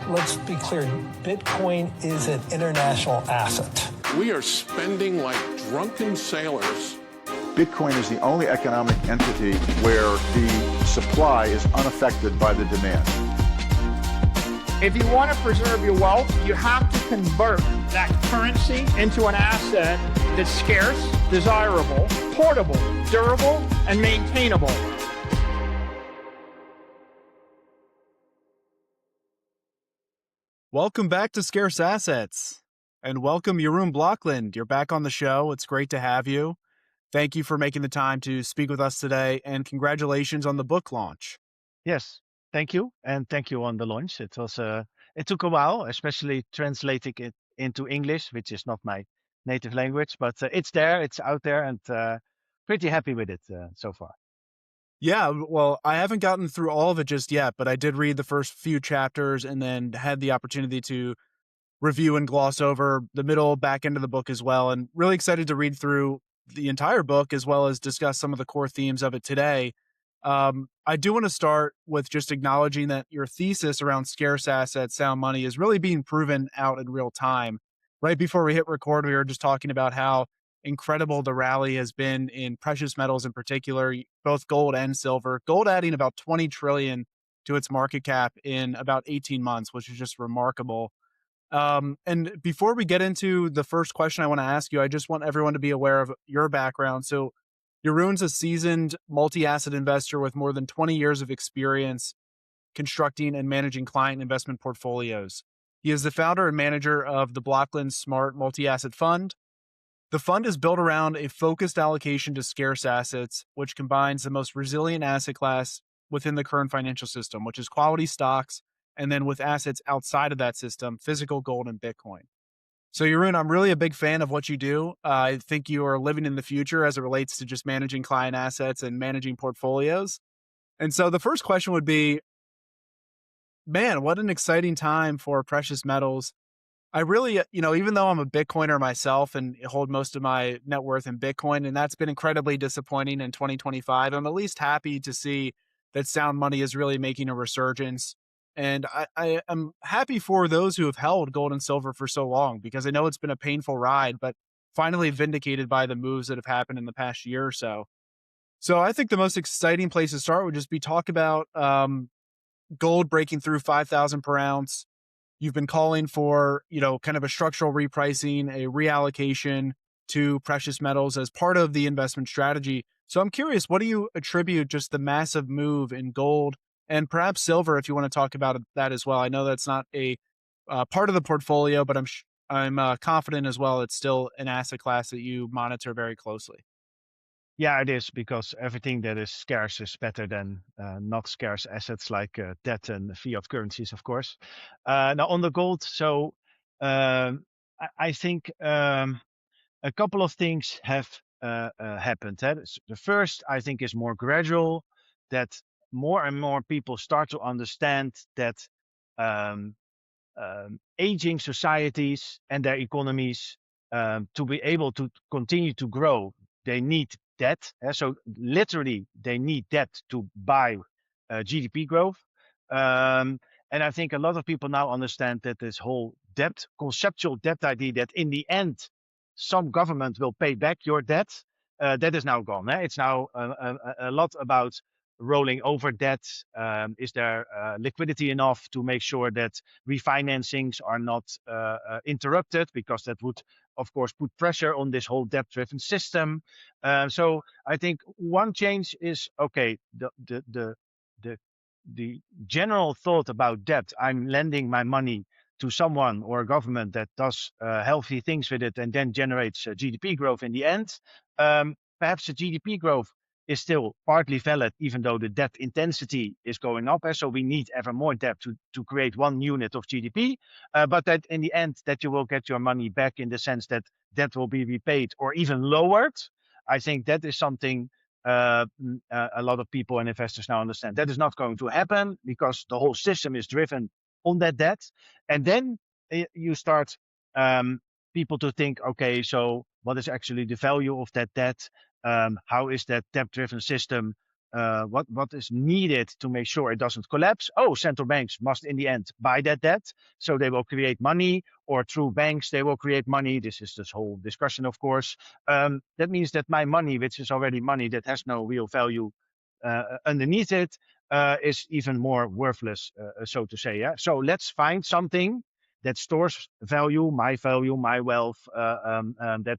let's be clear, Bitcoin is an international asset. We are spending like drunken sailors. Bitcoin is the only economic entity where the supply is unaffected by the demand. If you want to preserve your wealth, you have to convert that currency into an asset that's scarce, desirable, portable, durable, and maintainable. Welcome back to Scarce Assets, and welcome Jeroen Blokland. You're back on the show. It's great to have you. Thank you for making the time to speak with us today, and congratulations on the book launch. Yes, thank you, and thank you on the launch. It was it took a while, especially translating it into English, which is not my native language, but it's there, it's out there, and pretty happy with it so far. Yeah, well, I haven't gotten through all of it just yet, but I did read the first few chapters and then had the opportunity to review and gloss over the middle, back end of the book as well, and really excited to read through the entire book as well as discuss some of the core themes of it today. I do want to start with just acknowledging that your thesis around scarce assets, sound money, is really being proven out in real time. Right before we hit record, we were just talking about how incredible the rally has been in precious metals in particular, both gold and silver. Gold adding about 20 trillion to its market cap in about 18 months, which is just remarkable. And before we get into the first question I want to ask you, I just want everyone to be aware of your background. So Jeroen's a seasoned multi-asset investor with more than 20 years of experience constructing and managing client investment portfolios. He is the founder and manager of the Blokland Smart Multi-Asset Fund. The fund is built around a focused allocation to scarce assets, which combines the most resilient asset class within the current financial system, which is quality stocks, and then with assets outside of that system, physical gold and Bitcoin. So Jeroen, I'm really a big fan of what you do. I think you are living in the future as it relates to just managing client assets and managing portfolios. And so the first question would be, man, what an exciting time for precious metals. I really, even though I'm a Bitcoiner myself and hold most of my net worth in Bitcoin, and that's been incredibly disappointing in 2025, I'm at least happy to see that sound money is really making a resurgence. And I am happy for those who have held gold and silver for so long, because I know it's been a painful ride, but finally vindicated by the moves that have happened in the past year or so. So I think the most exciting place to start would just be talk about gold breaking through 5,000 per ounce. You've been calling for, kind of a structural repricing, a reallocation to precious metals as part of the investment strategy. So I'm curious, what do you attribute just the massive move in gold and perhaps silver, if you want to talk about that as well? I know that's not a part of the portfolio, but I'm confident as well it's still an asset class that you monitor very closely. Yeah, it is, because everything that is scarce is better than not scarce assets like debt and fiat currencies, of course. Now on the gold, so I think a couple of things have happened. The first, I think, is more gradual, that more and more people start to understand that aging societies and their economies, to be able to continue to grow, they need debt. So literally, they need debt to buy GDP growth. And I think a lot of people now understand that this whole debt, conceptual debt idea, that in the end, some government will pay back your debt, that is now gone. It's now a lot about rolling over debt. Is there liquidity enough to make sure that refinancings are not interrupted, because that would, of course, put pressure on this whole debt-driven system. So I think one change is, okay, the general thought about debt, I'm lending my money to someone or a government that does healthy things with it and then generates GDP growth in the end. Perhaps the GDP growth is still partly valid, even though the debt intensity is going up. So we need ever more debt to create 1 unit of GDP. But that in the end, that you will get your money back in the sense that debt will be repaid or even lowered. I think that is something a lot of people and investors now understand. That is not going to happen, because the whole system is driven on that debt. And then you start people to think, okay, so what is actually the value of that debt? How is that debt-driven system what is needed to make sure it doesn't collapse. Oh, central banks must in the end buy that debt, so they will create money, or through banks they will create money. This is this whole discussion, of course. That means that my money, which is already money that has no real value underneath it, is even more worthless, so to say. Yeah. So let's find something that stores value, my wealth, that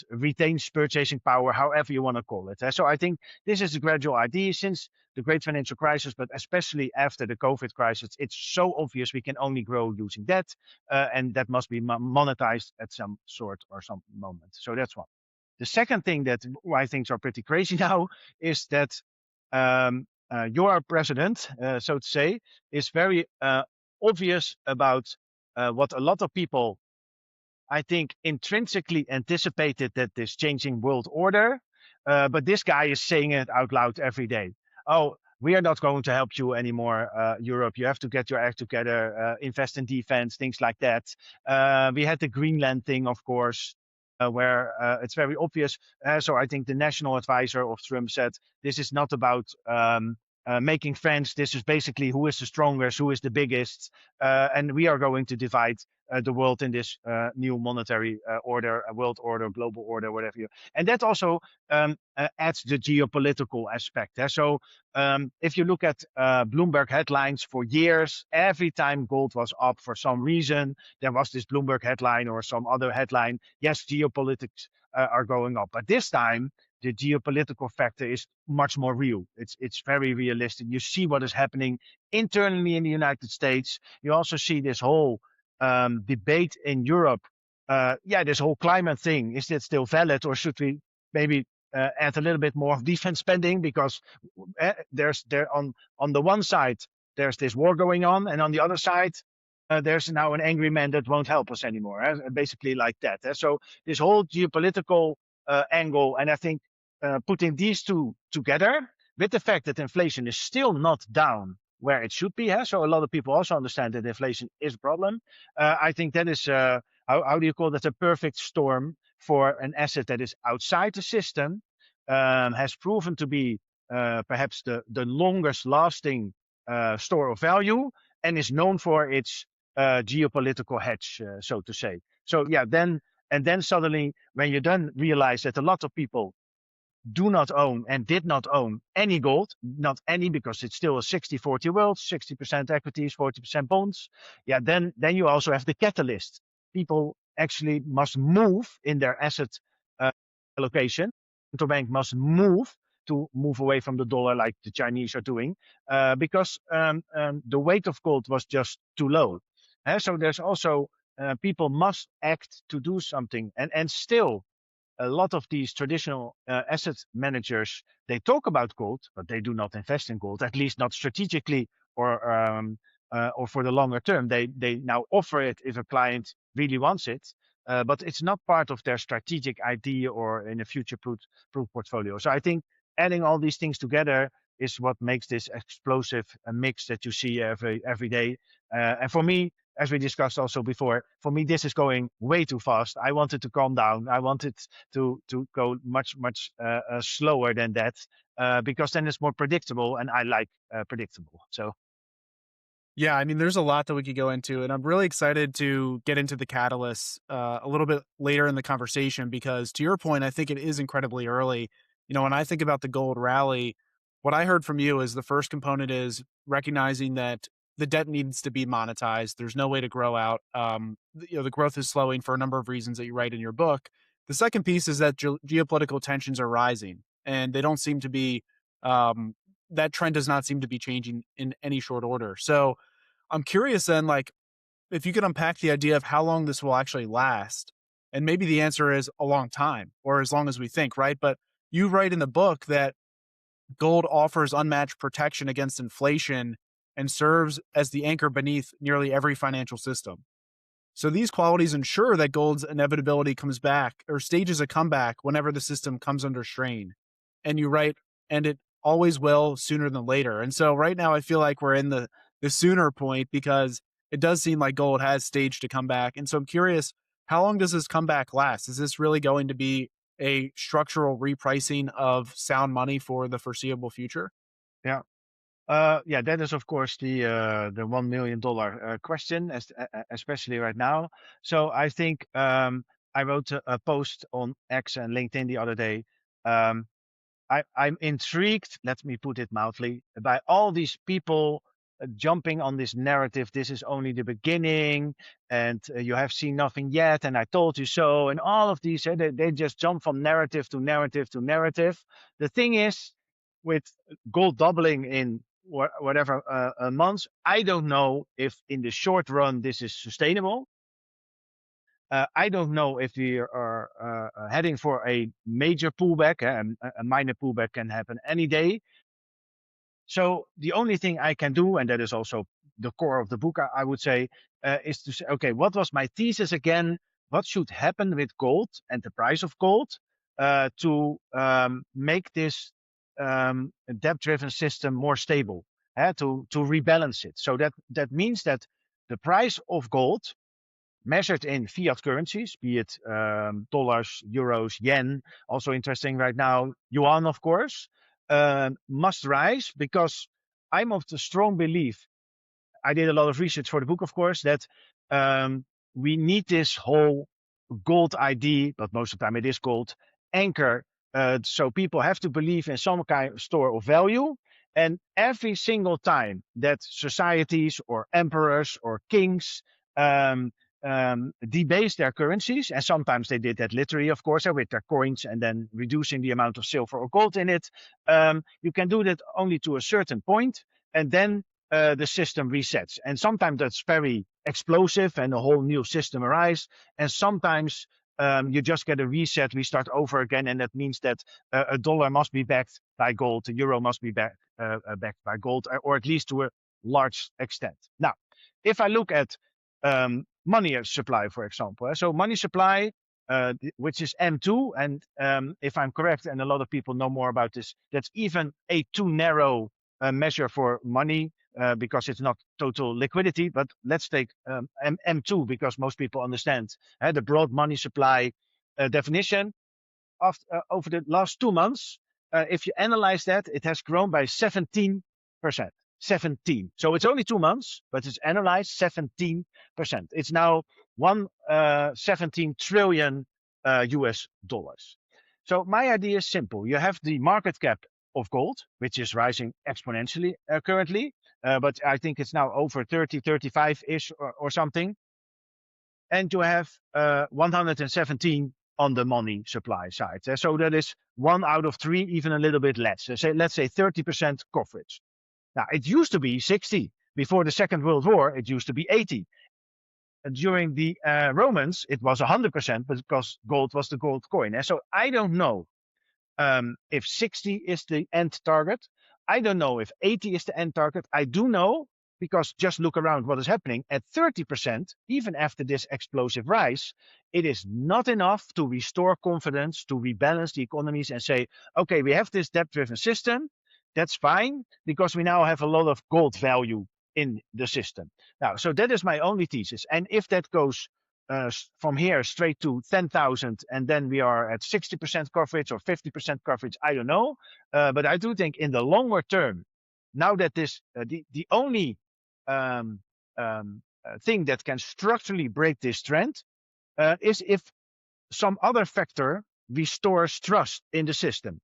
retains purchasing power, however you want to call it. So I think this is a gradual idea since the great financial crisis, but especially after the COVID crisis. It's so obvious we can only grow using debt, and that must be monetized at some sort or some moment. So that's one. The second thing that why things are pretty crazy now is that your president, so to say, is very obvious about what a lot of people, I think, intrinsically anticipated, that this changing world order. But this guy is saying it out loud every day. Oh, we are not going to help you anymore, Europe. You have to get your act together, invest in defense, things like that. We had the Greenland thing, of course, where it's very obvious. So I think the national advisor of Trump said, this is not about making friends. This is basically who is the strongest, who is the biggest. And we are going to divide the world in this new monetary order, world order, global order, whatever you. And that also adds the geopolitical aspect. So if you look at Bloomberg headlines for years, every time gold was up for some reason, there was this Bloomberg headline or some other headline. Yes, geopolitics are going up. But this time, the geopolitical factor is much more real. It's very realistic. You see what is happening internally in the United States. You also see this whole debate in Europe. This whole climate thing, is that still valid, or should we maybe add a little bit more of defense spending? Because there's on the one side there's this war going on, and on the other side there's now an angry man that won't help us anymore. Basically like that. So this whole geopolitical angle, and I think putting these two together with the fact that inflation is still not down where it should be. So a lot of people also understand that inflation is a problem. I think that is, how do you call that, a perfect storm for an asset that is outside the system, has proven to be perhaps the longest lasting store of value, and is known for its geopolitical hedge, so to say. So then suddenly, when you then realize that a lot of people do not own and did not own any gold, not any, because it's still a 60-40 world, 60% equities, 40% bonds. Then you also have the catalyst. People actually must move in their asset allocation. Central bank must move away from the dollar, like the Chinese are doing, because the weight of gold was just too low. So there's also people must act to do something, and still a lot of these traditional asset managers, they talk about gold, but they do not invest in gold, at least not strategically or for the longer term. They now offer it if a client really wants it, but it's not part of their strategic idea or in a future-proof portfolio. So I think adding all these things together is what makes this explosive mix that you see every day. And for me, as we discussed also before, for me, this is going way too fast. I want it to calm down. I want it to go much slower than that, because then it's more predictable, and I like predictable. So. Yeah, I mean, there's a lot that we could go into, and I'm really excited to get into the catalysts a little bit later in the conversation, because to your point, I think it is incredibly early. When I think about the gold rally, what I heard from you is the first component is recognizing that the debt needs to be monetized. There's no way to grow out. The growth is slowing for a number of reasons that you write in your book. The second piece is that geopolitical tensions are rising, and they don't seem to be, that trend does not seem to be changing in any short order. So I'm curious then, like, if you could unpack the idea of how long this will actually last. And maybe the answer is a long time, or as long as we think, right? But you write in the book that gold offers unmatched protection against inflation and serves as the anchor beneath nearly every financial system. So these qualities ensure that gold's inevitability comes back, or stages a comeback whenever the system comes under strain. And you write, and it always will sooner than later. And so right now I feel like we're in the sooner point, because it does seem like gold has staged a comeback. And so I'm curious, how long does this comeback last? Is this really going to be a structural repricing of sound money for the foreseeable future? Yeah. Yeah, that is of course the $1 million question, especially right now. So I think I wrote a post on X and LinkedIn the other day. I'm intrigued, let me put it mildly, by all these people jumping on this narrative. This is only the beginning, and you have seen nothing yet, and I told you so, and all of these, they just jump from narrative to narrative to narrative. The thing is, with gold doubling in whatever months, I don't know if in the short run this is sustainable. I don't know if we are heading for a major pullback. A minor pullback can happen any day. So the only thing I can do, and that is also the core of the book, I would say, is to say, okay, what was my thesis again? What should happen with gold and the price of gold to make this debt-driven system more stable, to rebalance it? So that means that the price of gold measured in fiat currencies, be it dollars, euros, yen, also interesting right now, yuan, of course, must rise, because I'm of the strong belief, I did a lot of research for the book, of course, that we need this whole gold ID, but most of the time it is gold, anchor. So people have to believe in some kind of store of value. And every single time that societies or emperors or kings debase their currencies, and sometimes they did that literally, of course, with their coins and then reducing the amount of silver or gold in it. You can do that only to a certain point, and then the system resets. And sometimes that's very explosive and a whole new system arises. And sometimes you just get a reset, we start over again, and that means that a dollar must be backed by gold, a euro must be backed by gold, or at least to a large extent. Now, if I look at money supply, for example, so money supply, which is M2, and if I'm correct, and a lot of people know more about this, that's even a too narrow measure for money, because it's not total liquidity. But let's take M2, because most people understand the broad money supply definition. Over the last 2 months, if you analyze that, it has grown by 17%. 17. So it's only 2 months, but it's analyzed 17%. It's now 117 trillion US dollars. So my idea is simple. You have the market cap of gold, which is rising exponentially currently, but I think it's now over 30, 35-ish or something. And you have 117 on the money supply side. So that is 1 out of 3, even a little bit less. Let's say 30% coverage. Now, it used to be 60. Before the Second World War, it used to be 80. And during the Romans, it was 100%, because gold was the gold coin. So I don't know if 60 is the end target. I don't know if 80 is the end target. I do know, because just look around what is happening, at 30%, even after this explosive rise, it is not enough to restore confidence, to rebalance the economies and say, okay, we have this debt-driven system. That's fine, because we now have a lot of gold value in the system. Now, so that is my only thesis. And if that goes from here straight to 10,000, and then we are at 60% coverage or 50% coverage, I don't know. But I do think in the longer term, now that this, the only thing that can structurally break this trend is if some other factor restores trust in the system.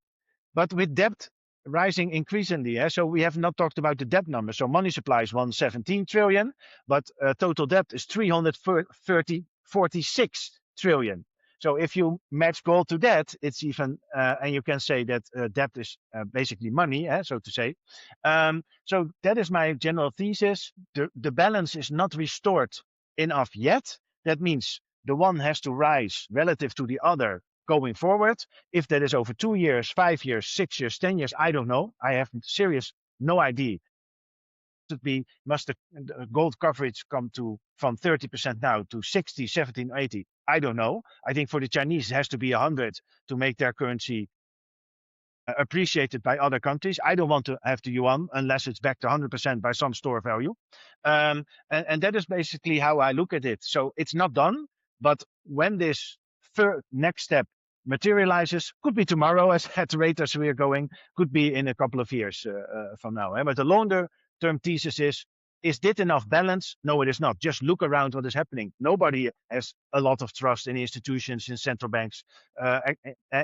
But with debt rising increasingly, so we have not talked about the debt number. So money supply is 117 trillion, but total debt is 346 trillion. So if you match gold to debt, it's even, and you can say that debt is basically money, so to say. So that is my general thesis. The balance is not restored enough yet. That means the one has to rise relative to the other going forward. If that is over 2 years, 5 years, 6 years, 10 years, I don't know. I have no idea. Must the gold coverage come from 30% now to 60, 17, 80? I don't know. I think for the Chinese, it has to be 100 to make their currency appreciated by other countries. I don't want to have the yuan unless it's back to 100% by some store value. And that is basically how I look at it. So it's not done, but when this next step materializes. Could be tomorrow, as at the rate as we are going. Could be in a couple of years from now. But the longer term thesis is this enough balance? No, it is not. Just look around what is happening. Nobody has a lot of trust in institutions, in central banks.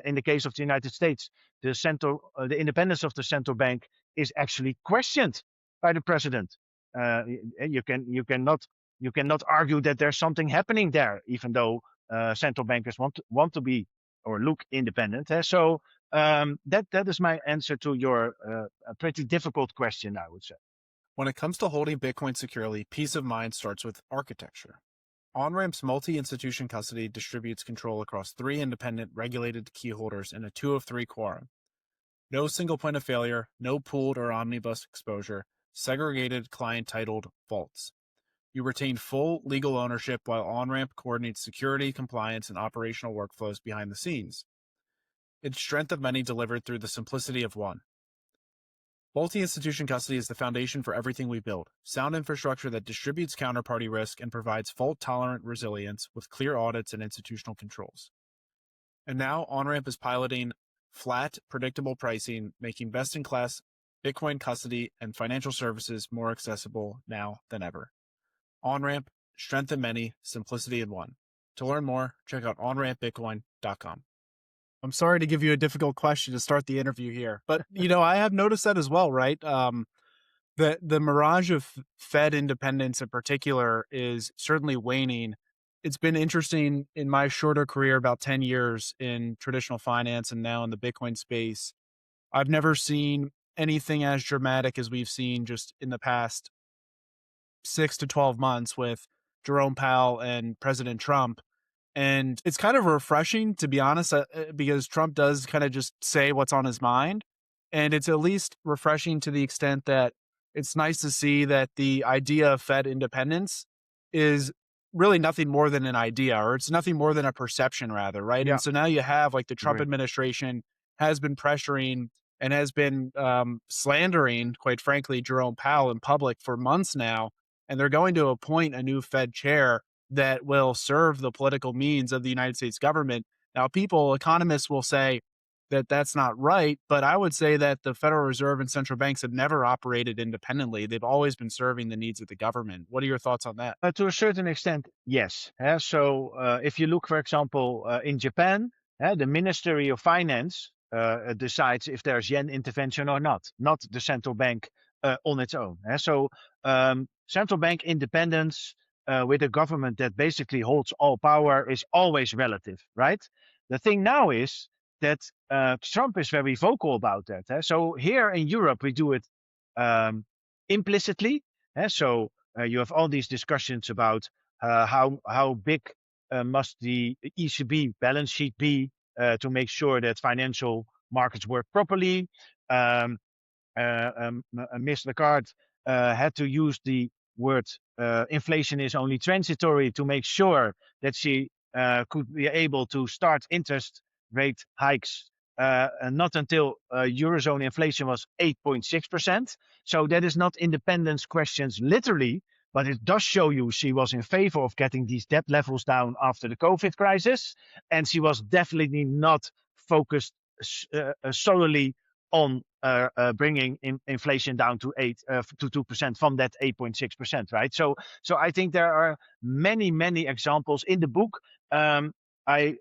In the case of the United States, the independence of the central bank is actually questioned by the president. You cannot argue that there's something happening there, even though central bankers want to be or look independent. So that is my answer to your pretty difficult question, I would say. When it comes to holding Bitcoin securely, peace of mind starts with architecture. Onramp's multi-institution custody distributes control across 3 independent regulated key holders in a 2 of 3 quorum. No single point of failure, no pooled or omnibus exposure, segregated client-titled vaults. You retain full legal ownership while Onramp coordinates security, compliance, and operational workflows behind the scenes. It's strength of many delivered through the simplicity of one. Multi-institution custody is the foundation for everything we build. Sound infrastructure that distributes counterparty risk and provides fault-tolerant resilience with clear audits and institutional controls. And now Onramp is piloting flat, predictable pricing, making best-in-class Bitcoin custody and financial services more accessible now than ever. Onramp, strength in many, simplicity in one. To learn more, check out onrampbitcoin.com. I'm sorry to give you a difficult question to start the interview here, but I have noticed that as well, right? The mirage of Fed independence in particular is certainly waning. It's been interesting in my shorter career, about 10 years in traditional finance and now in the Bitcoin space. I've never seen anything as dramatic as we've seen just in the past 6 to 12 months with Jerome Powell and President Trump. And it's kind of refreshing, to be honest, because Trump does kind of just say what's on his mind. And it's at least refreshing to the extent that it's nice to see that the idea of Fed independence is really nothing more than an idea, or it's nothing more than a perception, rather, right? Yeah. And so now you have, like, the Trump Great. administration has been pressuring and has been slandering, quite frankly, Jerome Powell in public for months now. And they're going to appoint a new Fed chair that will serve the political means of the United States government. Now, economists will say that that's not right, but I would say that the Federal Reserve and central banks have never operated independently. They've always been serving the needs of the government. What are your thoughts on that? To a certain extent, yes. So if you look, for example, in Japan, the Ministry of Finance decides if there's yen intervention or not the central bank on its own. So central bank independence with a government that basically holds all power is always relative, right? The thing now is that Trump is very vocal about that. So here in Europe, we do it implicitly. So you have all these discussions about how big must the ECB balance sheet be to make sure that financial markets work properly. Ms. Lagarde had to use the word inflation is only transitory to make sure that she could be able to start interest rate hikes not until Eurozone inflation was 8.6%. So that is not independence questions literally, but it does show you she was in favor of getting these debt levels down after the COVID crisis. And she was definitely not focused solely on bringing inflation down to 2% from that 8.6%, right? So I think there are many examples in the book. I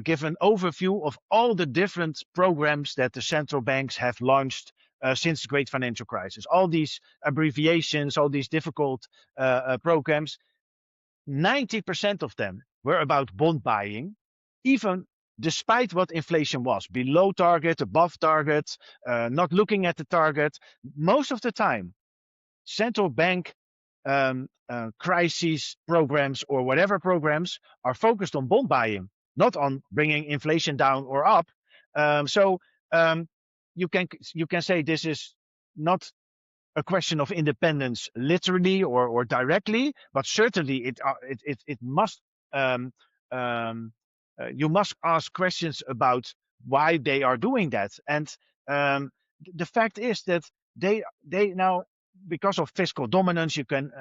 give an overview of all the different programs that the central banks have launched since the Great Financial Crisis. All these abbreviations, all these difficult programs, 90% of them were about bond buying, even despite what inflation was, below target, above target, not looking at the target. Most of the time, central bank crisis programs or whatever programs are focused on bond buying, not on bringing inflation down or up. So you can say this is not a question of independence literally or directly, but certainly it must. You must ask questions about why they are doing that. And the fact is that they now, because of fiscal dominance, you can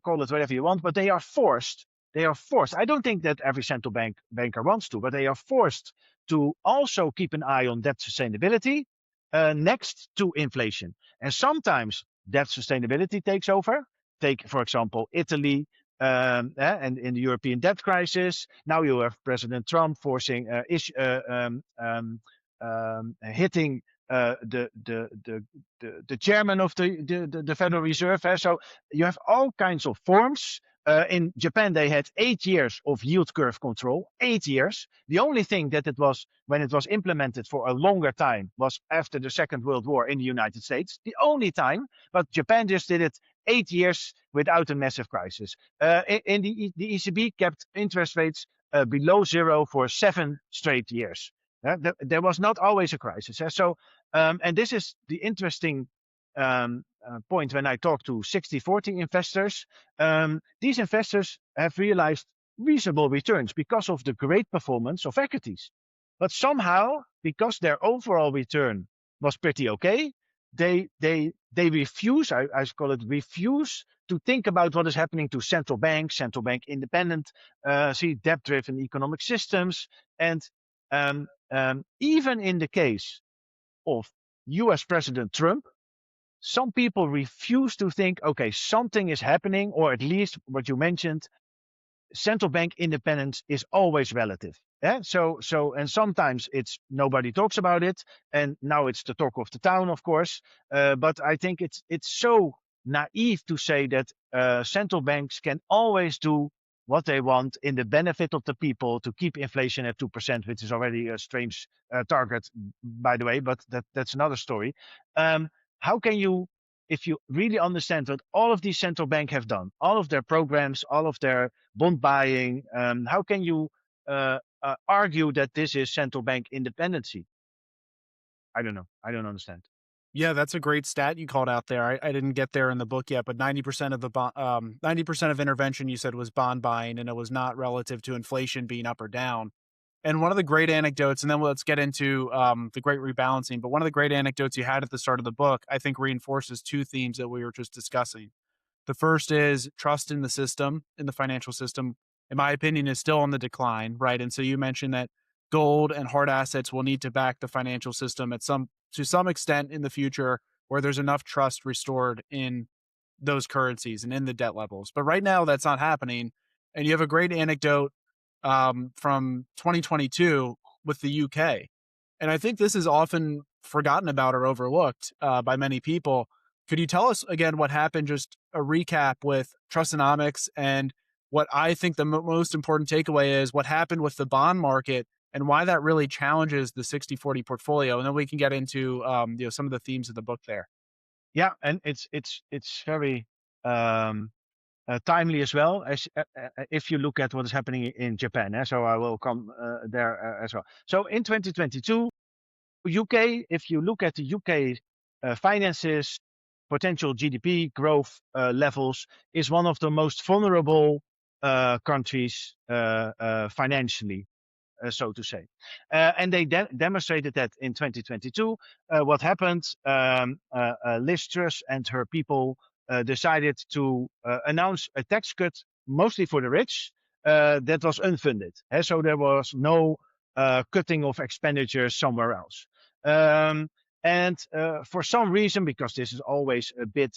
call it whatever you want, but they are forced they are forced. I don't think that every central banker wants to, but they are forced to also keep an eye on debt sustainability next to inflation. And sometimes debt sustainability takes over. Take, for example, Italy and in the European debt crisis. Now you have President Trump forcing hitting the chairman of the Federal Reserve. So you have all kinds of forms. In Japan, they had 8 years of yield curve control. 8 years. The only thing that it was when it was implemented for a longer time was after the Second World War in the United States. The only time, but Japan just did it 8 years without a massive crisis. In the ECB kept interest rates below zero for 7 straight years. There was not always a crisis. So, and this is the interesting point when I talk to 60/40 investors. These investors have realized reasonable returns because of the great performance of equities. But somehow, because their overall return was pretty okay, they refuse, I call it refuse, to think about what is happening to central bank independent, debt-driven economic systems. And even in the case of US President Trump, some people refuse to think, okay, something is happening, or at least what you mentioned, central bank independence is always relative. Yeah? So, and sometimes it's nobody talks about it, and now it's the talk of the town, of course. But I think it's so naive to say that central banks can always do what they want in the benefit of the people to keep inflation at 2%, which is already a strange target, by the way, but that's another story. How can you, if you really understand what all of these central banks have done, all of their programs, all of their bond buying, how can you argue that this is central bank independency? I don't know. I don't understand. Yeah, that's a great stat you called out there. I didn't get there in the book yet, but 90% of the 90% of intervention you said was bond buying, and it was not relative to inflation being up or down. And one of the great anecdotes, and then let's get into the Great Rebalancing, but one of the great anecdotes you had at the start of the book, I think reinforces two themes that we were just discussing. The first is trust in the system, in the financial system, in my opinion, is still on the decline, right? And so you mentioned that gold and hard assets will need to back the financial system to some extent in the future, where there's enough trust restored in those currencies and in the debt levels. But right now that's not happening. And you have a great anecdote from 2022 with the UK. And I think this is often forgotten about or overlooked by many people. Could you tell us again what happened, just a recap with Trussonomics, and what I think the most important takeaway is what happened with the bond market and why that really challenges the 60/40 portfolio? And then we can get into some of the themes of the book there. Yeah, and it's very timely as well, as if you look at what is happening in Japan. So I will come there as well. So in 2022, UK, if you look at the UK finances, potential GDP growth levels, is one of the most vulnerable countries financially, so to say. And they demonstrated that in 2022. What happened? Liz Truss and her people decided to announce a tax cut, mostly for the rich, that was unfunded. So there was no cutting of expenditures somewhere else. And for some reason, because this is always a bit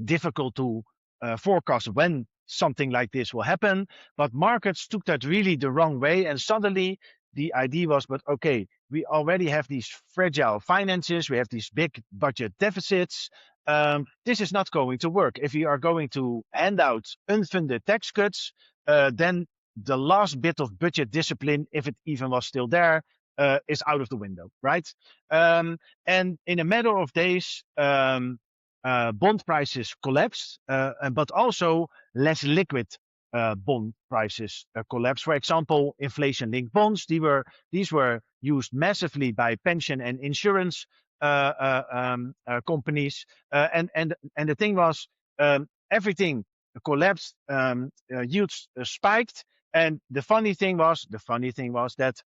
difficult to forecast when something like this will happen, but markets took that really the wrong way. And suddenly the idea was, but okay, we already have these fragile finances, we have these big budget deficits. This is not going to work. If we are going to hand out unfunded tax cuts, then the last bit of budget discipline, if it even was still there, is out of the window, right? And in a matter of days, bond prices collapsed, but also less liquid bond prices collapsed. For example, inflation-linked bonds, these were used massively by pension and insurance companies. And the thing was, everything collapsed, yields spiked. And the funny thing was that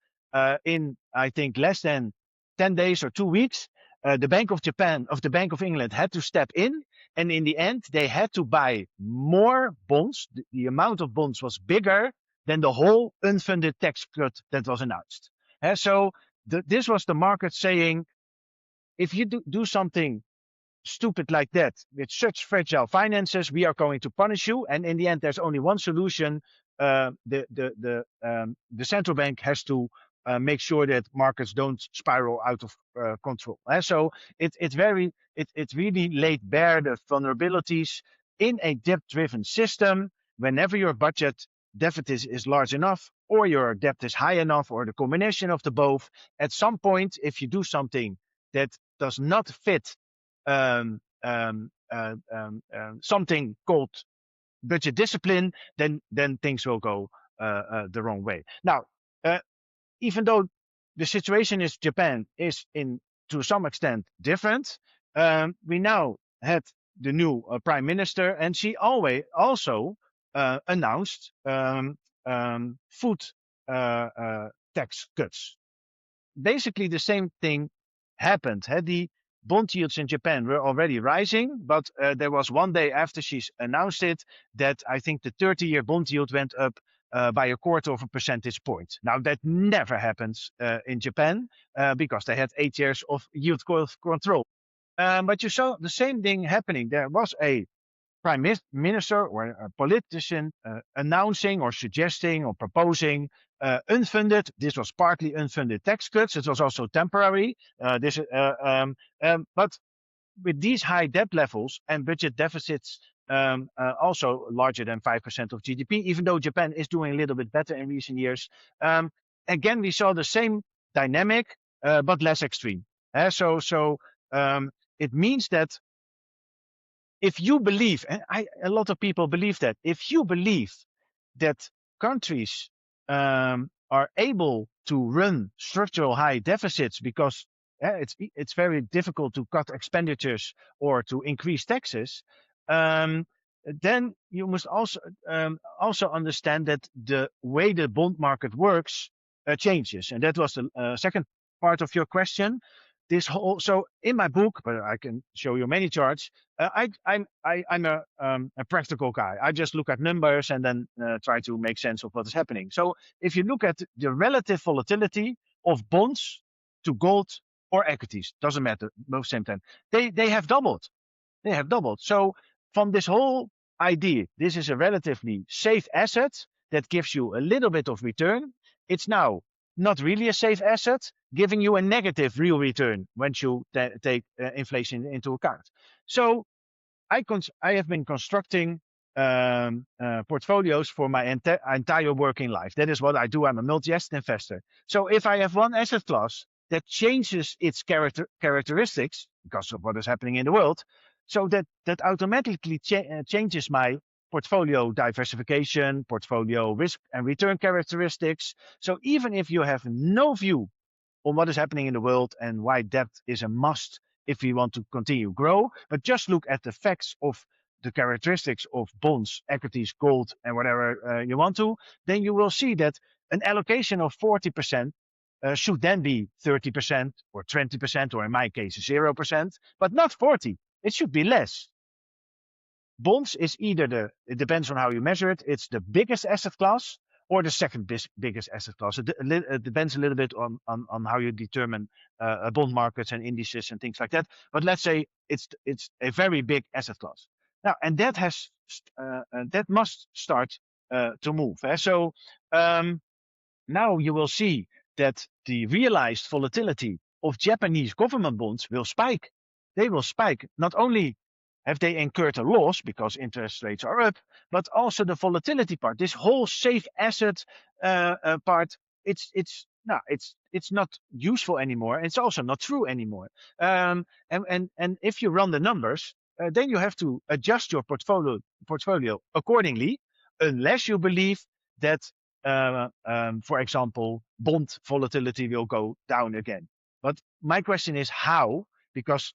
in, I think, less than 10 days or 2 weeks, the Bank of Japan, of the Bank of England had to step in. And in the end, they had to buy more bonds. The amount of bonds was bigger than the whole unfunded tax cut that was announced. So this was the market saying, if you do something stupid like that with such fragile finances, we are going to punish you. And in the end, there's only one solution. The central bank has to make sure that markets don't spiral out of control. So it really laid bare the vulnerabilities in a debt-driven system. Whenever your budget deficit is large enough, or your debt is high enough, or the combination of the both, at some point, if you do something that does not fit something called budget discipline, then things will go the wrong way. Now, even though the situation in Japan is to some extent different, we now had the new prime minister, and she also announced food tax cuts. Basically, the same thing happened. The bond yields in Japan were already rising, but there was one day after she announced it that I think the 30-year bond yield went up by 0.25 percentage point. Now, that never happens in Japan because they had 8 years of yield control. But you saw the same thing happening. There was a prime minister or a politician announcing or suggesting or proposing unfunded. This was partly unfunded tax cuts. It was also temporary. But with these high debt levels and budget deficits also larger than 5% of GDP, even though Japan is doing a little bit better in recent years, again we saw the same dynamic but less extreme. So it means that if you believe, and a lot of people believe that, if you believe that countries are able to run structural high deficits because it's very difficult to cut expenditures or to increase taxes, then you must also understand that the way the bond market works changes. And that was the second part of your question. So in my book, but I can show you many charts. I'm a practical guy. I just look at numbers and then try to make sense of what is happening. So if you look at the relative volatility of bonds to gold or equities, doesn't matter, both same time, they have doubled. They have doubled. So from this whole idea, this is a relatively safe asset that gives you a little bit of return. It's now not really a safe asset, giving you a negative real return once you take inflation into account. So I have been constructing portfolios for my entire working life. That is what I do. I'm a multi-asset investor. So if I have one asset class that changes its characteristics because of what is happening in the world, so that automatically changes my portfolio diversification, portfolio risk and return characteristics. So even if you have no view on what is happening in the world and why debt is a must if we want to continue grow, but just look at the facts of the characteristics of bonds, equities, gold, and whatever you want to, then you will see that an allocation of 40% should then be 30% or 20%, or in my case, 0%, but not 40. It should be less. Bonds is either it depends on how you measure it, it's the biggest asset class or the second biggest asset class. It depends a little bit on how you determine bond markets and indices and things like that. But let's say it's a very big asset class. Now, and that must start to move. So now you will see that the realized volatility of Japanese government bonds will spike. They will spike. Not only have they incurred a loss because interest rates are up, but also the volatility part. This whole safe asset part, it's not useful anymore. It's also not true anymore. And if you run the numbers, then you have to adjust your portfolio accordingly, unless you believe that, for example, bond volatility will go down again. But my question is how, because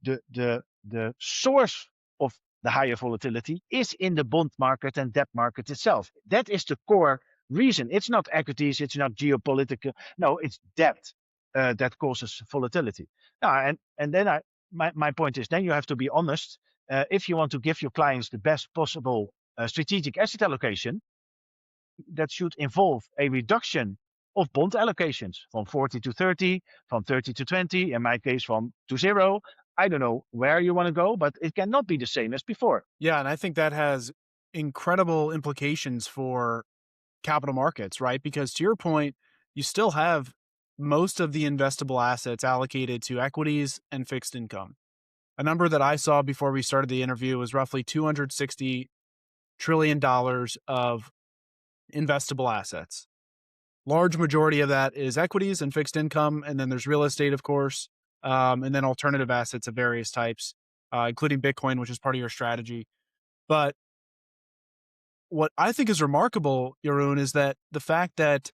the source of the higher volatility is in the bond market and debt market itself. That is the core reason. It's not equities, it's not geopolitical. No, it's debt. that causes volatility. Now, and then my point is, then you have to be honest. If you want to give your clients the best possible strategic asset allocation, that should involve a reduction of bond allocations from 40 to 30, from 30 to 20, in my case, from to 0. I don't know where you want to go, but it cannot be the same as before. Yeah, and I think that has incredible implications for capital markets, right? Because to your point, you still have most of the investable assets allocated to equities and fixed income. A number that I saw before we started the interview was roughly $260 trillion of investable assets. Large majority of that is equities and fixed income, and then there's real estate, of course, and then alternative assets of various types, including Bitcoin, which is part of your strategy. But what I think is remarkable, Jeroen, is that the fact that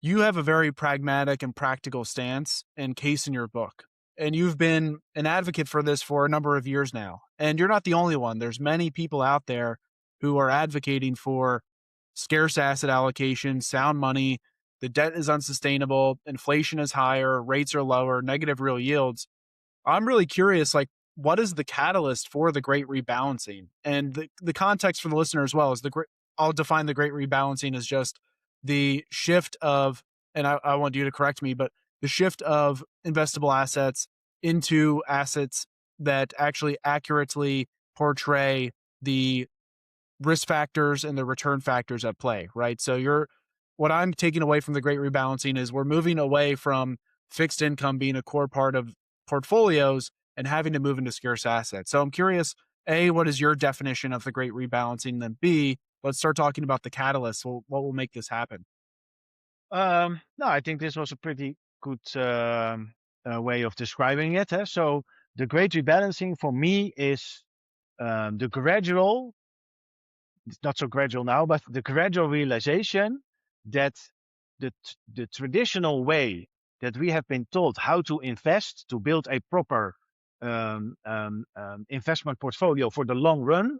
you have a very pragmatic and practical stance and case in your book. And you've been an advocate for this for a number of years now. And you're not the only one. There's many people out there who are advocating for scarce asset allocation, sound money. The debt is unsustainable. Inflation is higher. Rates are lower. Negative real yields. I'm really curious, like, what is the catalyst for the Great Rebalancing? And the context for the listener as well is I'll define the Great Rebalancing as just the shift of, and I want you to correct me, but the shift of investable assets into assets that actually accurately portray the risk factors and the return factors at play, right? So what I'm taking away from the Great Rebalancing is we're moving away from fixed income being a core part of portfolios and having to move into scarce assets. So I'm curious, A, what is your definition of the Great Rebalancing? Then B, let's start talking about the catalyst. What will make this happen? No, I think this was a pretty good way of describing it. So the Great Rebalancing for me is the gradual, it's not so gradual now, but the gradual realization that the traditional way that we have been taught how to invest, to build a proper investment portfolio for the long run,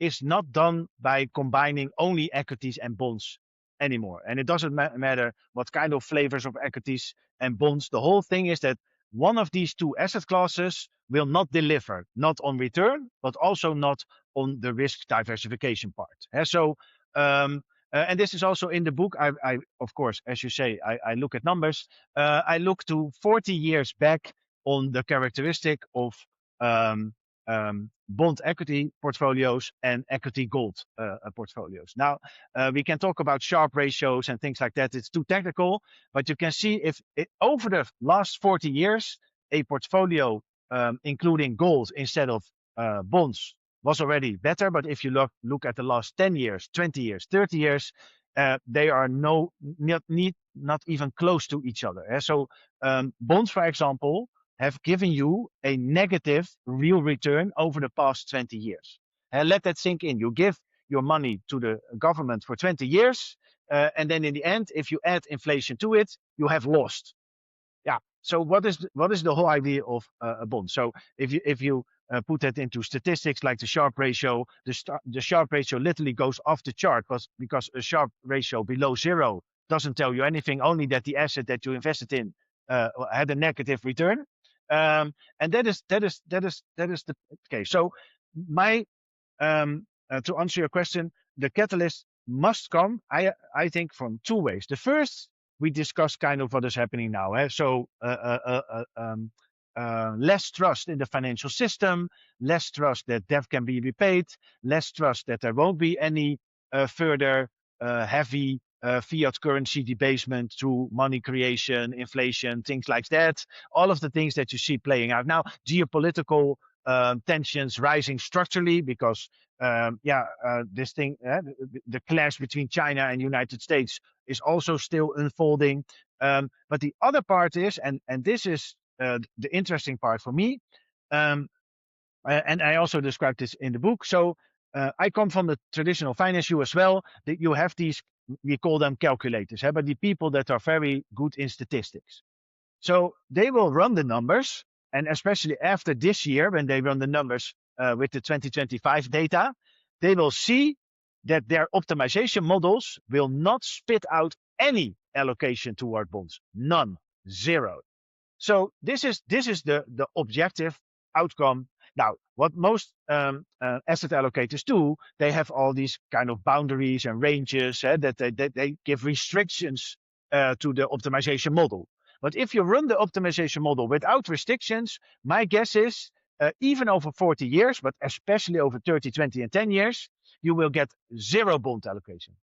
is not done by combining only equities and bonds anymore. And it doesn't matter what kind of flavors of equities and bonds. The whole thing is that one of these two asset classes will not deliver, not on return, but also not on the risk diversification part. So, and this is also in the book. I of course, as you say, I look at numbers. I look to 40 years back on the characteristic of bond equity portfolios and equity gold portfolios. Now, we can talk about Sharpe ratios and things like that. It's too technical, but you can see if over the last 40 years, a portfolio including gold instead of bonds was already better. But if you look at the last 10 years, 20 years, 30 years, they are not even close to each other. So bonds, for example, have given you a negative real return over the past 20 years. Let that sink in. You give your money to the government for 20 years, and then in the end, if you add inflation to it, you have lost. Yeah. So what is the whole idea of a bond? So if you put that into statistics like the Sharpe ratio, the Sharpe ratio literally goes off the chart, because a Sharpe ratio below 0 doesn't tell you anything, only that the asset that you invested in had a negative return. And that is the case. So my to answer your question, the catalyst must come, I think, from two ways. The first, we discussed kind of what is happening now. So less trust in the financial system, less trust that debt can be repaid, less trust that there won't be any further heavy fiat currency debasement through money creation, inflation, things like that. All of the things that you see playing out now. Geopolitical tensions rising structurally because, this thing, the clash between China and United States is also still unfolding. But the other part is, and this is the interesting part for me, and I also described this in the book. So I come from the traditional finance, you as well, that you have these, we call them calculators, but the people that are very good in statistics. So they will run the numbers, and especially after this year, when they run the numbers with the 2025 data, they will see that their optimization models will not spit out any allocation toward bonds, none. zero. So this is the objective outcome. Now, what most asset allocators do, they have all these kind of boundaries and ranges that they give restrictions to the optimization model. But if you run the optimization model without restrictions, my guess is even over 40 years, but especially over 30, 20, and 10 years, you will get zero bond allocation.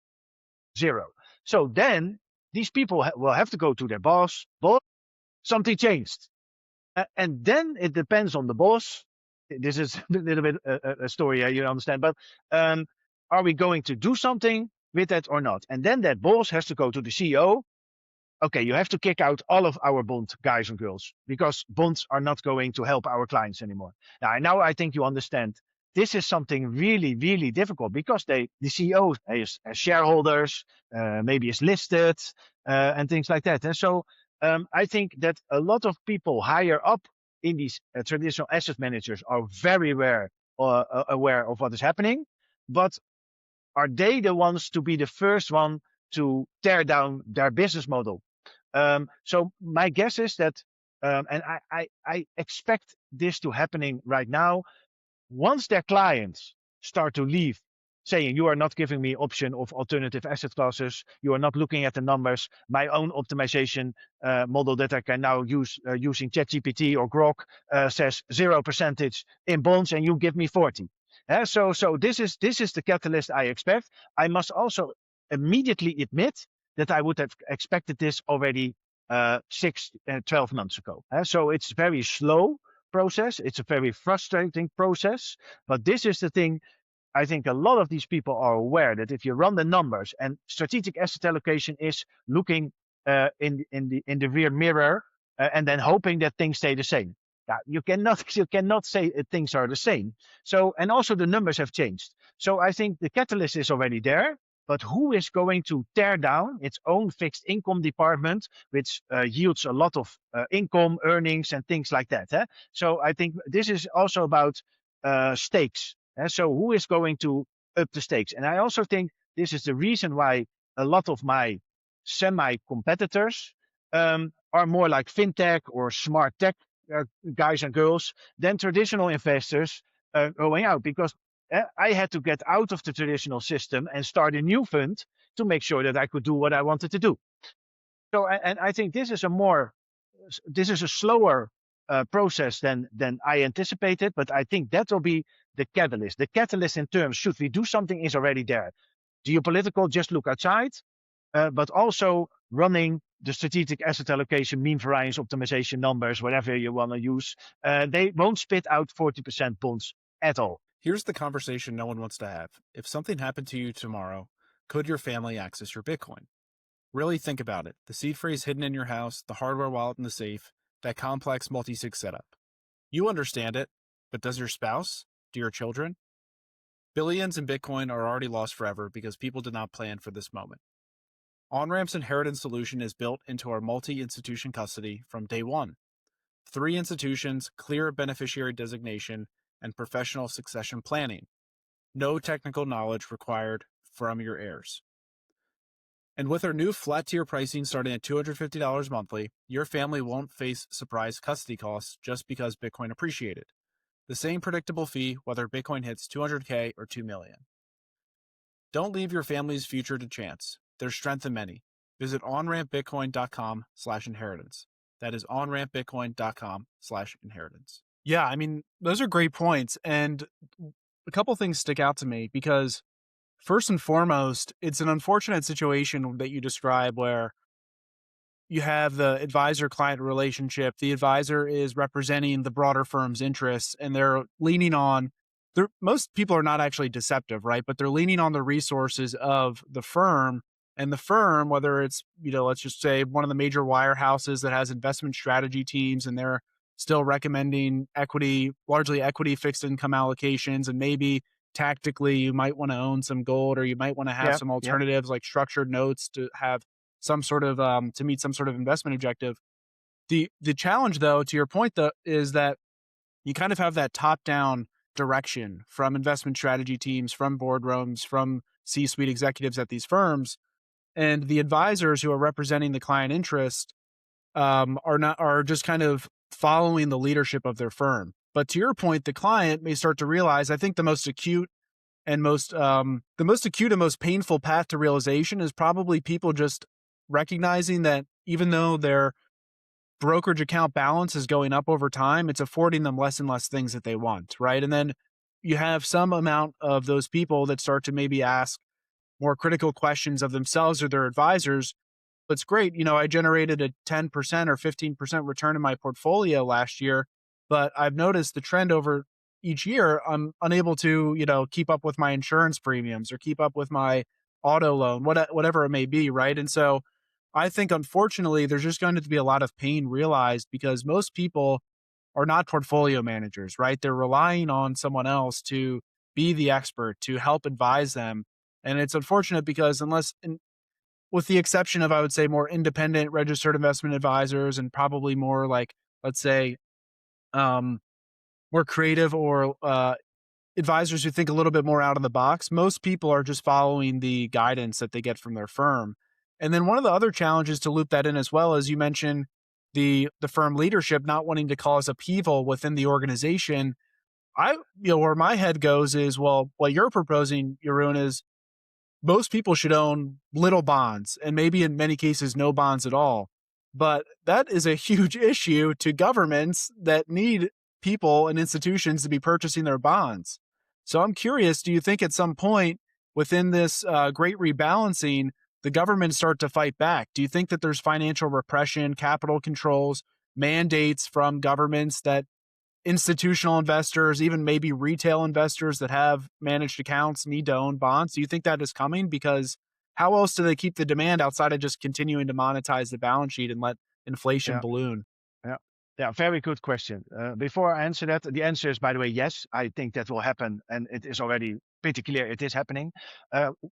Zero. So then these people will have to go to their boss. Boss, something changed. And then it depends on the boss. This is a little bit a story, you understand. But are we going to do something with that or not? And then that boss has to go to the CEO. Okay, you have to kick out all of our bond guys and girls because bonds are not going to help our clients anymore. Now I think you understand. This is something really, really difficult because the CEO has shareholders, maybe is listed, and things like that. And so I think that a lot of people higher up in these traditional asset managers are very aware of what is happening, but are they the ones to be the first one to tear down their business model? So my guess is that, and I expect this to happening right now, once their clients start to leave, saying you are not giving me option of alternative asset classes, you are not looking at the numbers, my own optimization model that I can now use using ChatGPT or Grok says 0% in bonds and you give me 40. So this is the catalyst I expect. I must also immediately admit that I would have expected this already 12 months ago. So it's very slow process. It's a very frustrating process, but this is the thing. I think a lot of these people are aware that if you run the numbers, and strategic asset allocation is looking in the rear mirror and then hoping that things stay the same. Now, you cannot say things are the same. So, and also the numbers have changed. So I think the catalyst is already there. But who is going to tear down its own fixed income department, which yields a lot of income, earnings, and things like that? So I think this is also about stakes. So who is going to up the stakes? And I also think this is the reason why a lot of my semi-competitors are more like fintech or smart tech guys and girls than traditional investors going out, because I had to get out of the traditional system and start a new fund to make sure that I could do what I wanted to do. So, and I think this is a slower process than I anticipated, but I think that will be the catalyst. The catalyst in terms, should we do something, is already there. Geopolitical, just look outside, but also running the strategic asset allocation, mean variance optimization numbers, whatever you want to use, they won't spit out 40% bonds at all. Here's the conversation no one wants to have. If something happened to you tomorrow, could your family access your Bitcoin? Really think about it. The seed phrase hidden in your house, the hardware wallet in the safe, that complex multi-sig setup. You understand it, but does your spouse? Do your children? Billions in Bitcoin are already lost forever because people did not plan for this moment. Onramp's inheritance solution is built into our multi-institution custody from day one. 3 institutions, clear beneficiary designation, and professional succession planning. No technical knowledge required from your heirs. And with our new flat tier pricing starting at $250 monthly, your family won't face surprise custody costs just because Bitcoin appreciated. The same predictable fee whether Bitcoin hits 200K or 2 million. Don't leave your family's future to chance. There's strength in many. Visit onrampbitcoin.com/inheritance. That is onrampbitcoin.com/inheritance. Yeah, I mean, those are great points. And a couple things stick out to me because first and foremost, it's an unfortunate situation that you describe where you have the advisor-client relationship. The advisor is representing the broader firm's interests, and they're leaning on, most people are not actually deceptive, right? But they're leaning on the resources of the firm, and the firm, whether it's, let's just say one of the major wirehouses that has investment strategy teams, and they're still recommending largely equity fixed income allocations, and maybe tactically you might want to own some gold, or you might want to have some alternatives like structured notes to have some sort of to meet some sort of investment objective. The challenge, though, to your point, though, is that you kind of have that top-down direction from investment strategy teams, from boardrooms, from C-suite executives at these firms, and the advisors who are representing the client interest are just kind of following the leadership of their firm. But to your point, the client may start to realize, I think the most acute and most painful path to realization is probably people just recognizing that even though their brokerage account balance is going up over time, it's affording them less and less things that they want, right? And then you have some amount of those people that start to maybe ask more critical questions of themselves or their advisors. It's great. I generated a 10% or 15% return in my portfolio last year, but I've noticed the trend over each year. I'm unable to, keep up with my insurance premiums or keep up with my auto loan, whatever it may be. Right. And so I think, unfortunately, there's just going to be a lot of pain realized because most people are not portfolio managers, right? They're relying on someone else to be the expert, to help advise them. And it's unfortunate because with the exception of, I would say, more independent registered investment advisors and probably more like, let's say, more creative or advisors who think a little bit more out of the box, most people are just following the guidance that they get from their firm. And then one of the other challenges, to loop that in as well, as you mentioned, the firm leadership not wanting to cause upheaval within the organization. Where my head goes is, well, what you're proposing, Jeroen, is most people should own little bonds and maybe in many cases no bonds at all. But that is a huge issue to governments that need people and institutions to be purchasing their bonds. So I'm curious, do you think at some point within this great rebalancing, the government start to fight back? Do you think that there's financial repression, capital controls, mandates from governments that institutional investors, even maybe retail investors that have managed accounts, need to own bonds? Do you think that is coming? Because how else do they keep the demand outside of just continuing to monetize the balance sheet and let inflation balloon? Yeah, very good question. Before I answer that, the answer is, by the way, yes. I think that will happen, and it is already pretty clear it is happening.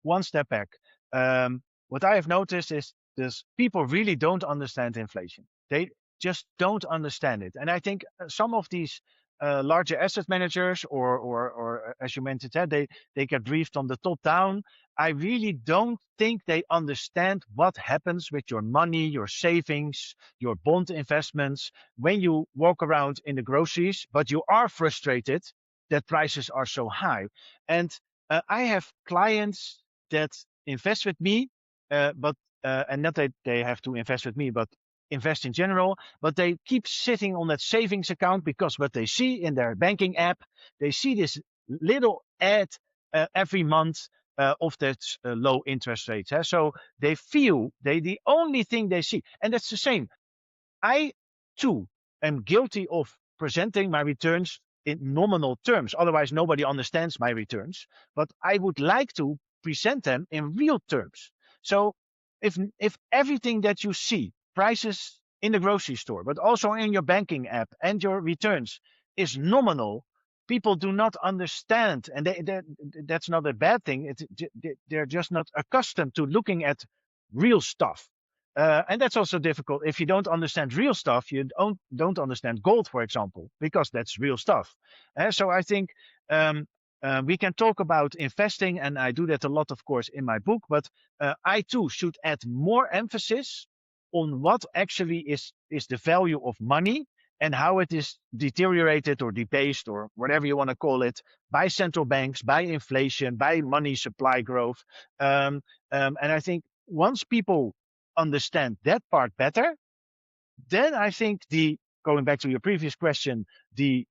One step back. What I have noticed is this: people really don't understand inflation. They just don't understand it. And I think some of these larger asset managers, or as you mentioned, they get briefed from the top down. I really don't think they understand what happens with your money, your savings, your bond investments when you walk around in the groceries, but you are frustrated that prices are so high. And I have clients that invest with me, but and not that they have to invest with me, but invest in general, but they keep sitting on that savings account because what they see in their banking app, they see this little ad every month of that low interest rates. So they feel the only thing they see, and that's the same. I too am guilty of presenting my returns in nominal terms. Otherwise, nobody understands my returns. But I would like to present them in real terms. So if everything that you see, prices in the grocery store, but also in your banking app and your returns, is nominal, people do not understand. And that's not a bad thing. They're just not accustomed to looking at real stuff. And that's also difficult. If you don't understand real stuff, you don't understand gold, for example, because that's real stuff. So I think we can talk about investing, and I do that a lot, of course, in my book, but I too should add more emphasis on what actually is the value of money and how it is deteriorated or debased or whatever you want to call it by central banks, by inflation, by money supply growth. And I think once people understand that part better, then I think going back to your previous question, the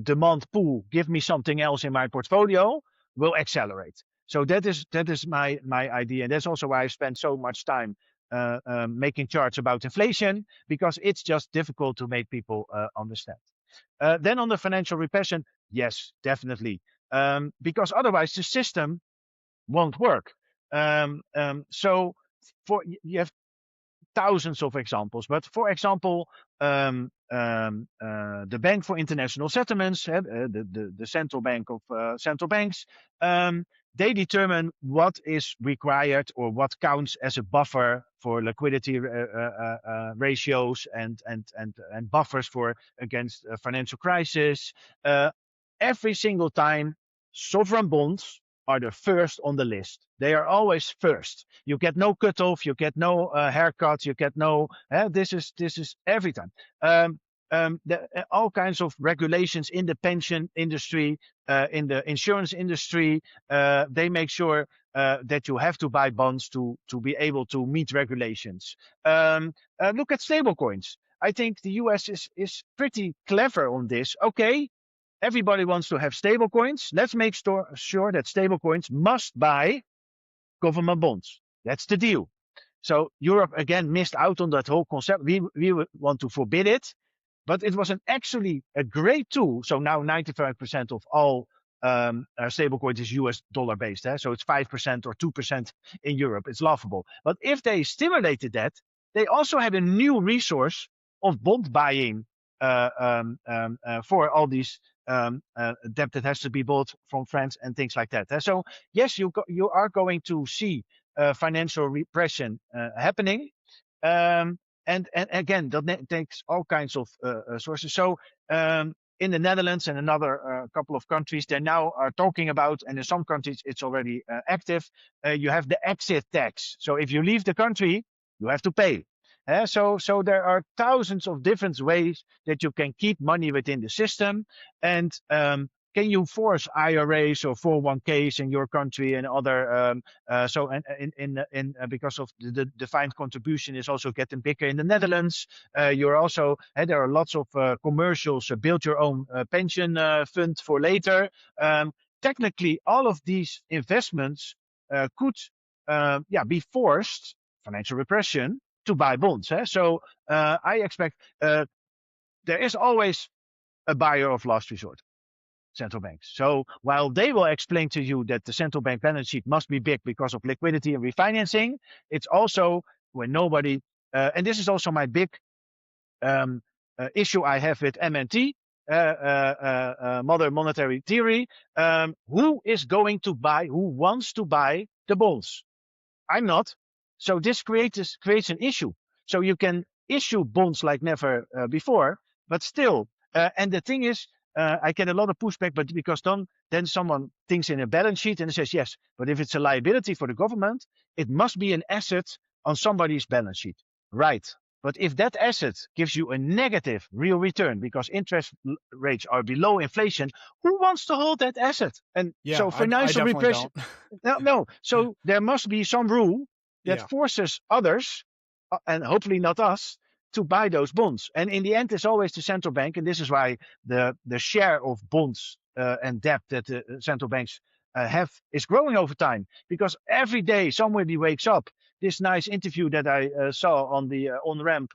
demand pool, give me something else in my portfolio, will accelerate. So that is my idea. And that's also why I spend so much time making charts about inflation, because it's just difficult to make people understand. Then on the financial repression, yes, definitely. Because otherwise the system won't work. So you have thousands of examples, but for example, the Bank for International Settlements, the central bank of central banks, they determine what is required or what counts as a buffer for liquidity ratios and buffers for against financial crisis. Every single time, sovereign bonds are the first on the list. They are always first. You get no cutoff, you get no haircut, you get no. This is every time. All kinds of regulations in the pension industry, in the insurance industry. They make sure that you have to buy bonds to be able to meet regulations. Look at stablecoins. I think the US is pretty clever on this. Okay, everybody wants to have stablecoins. Let's make sure that stablecoins must buy government bonds. That's the deal. So Europe again missed out on that whole concept. We want to forbid it, but it was actually a great tool. So now 95% of all stablecoins is US dollar based. So it's 5% or 2% in Europe. It's laughable. But if they stimulated that, they also had a new resource of bond buying for all these debt that has to be bought from France and things like that. So yes, you are going to see financial repression happening. And again, that takes all kinds of sources. So in the Netherlands and another couple of countries, they now are talking about, and in some countries it's already active, you have the exit tax. So if you leave the country, you have to pay. So there are thousands of different ways that you can keep money within the system. And can you force IRAs or 401ks in your country and other? Because of the defined contribution is also getting bigger in the Netherlands. You're also there are lots of commercials. Build your own pension fund for later. Technically, all of these investments could be forced financial repression to buy bonds. So I expect there is always a buyer of last resort, central banks. So while they will explain to you that the central bank balance sheet must be big because of liquidity and refinancing, it's also when nobody, and this is also my big issue I have with MNT, modern monetary theory, who is going to buy, who wants to buy the bonds? I'm not. So this creates an issue. So you can issue bonds like never before, but still. And the thing is, I get a lot of pushback, but because then someone thinks in a balance sheet and says, yes, but if it's a liability for the government, it must be an asset on somebody's balance sheet. Right. But if that asset gives you a negative real return because interest rates are below inflation, who wants to hold that asset? And so financial repression. No. So there must be some rule that forces others, and hopefully not us, to buy those bonds. And in the end, it's always the central bank. And this is why the share of bonds and debt that the central banks have is growing over time. Because every day somebody wakes up. This nice interview that I saw on the Onramp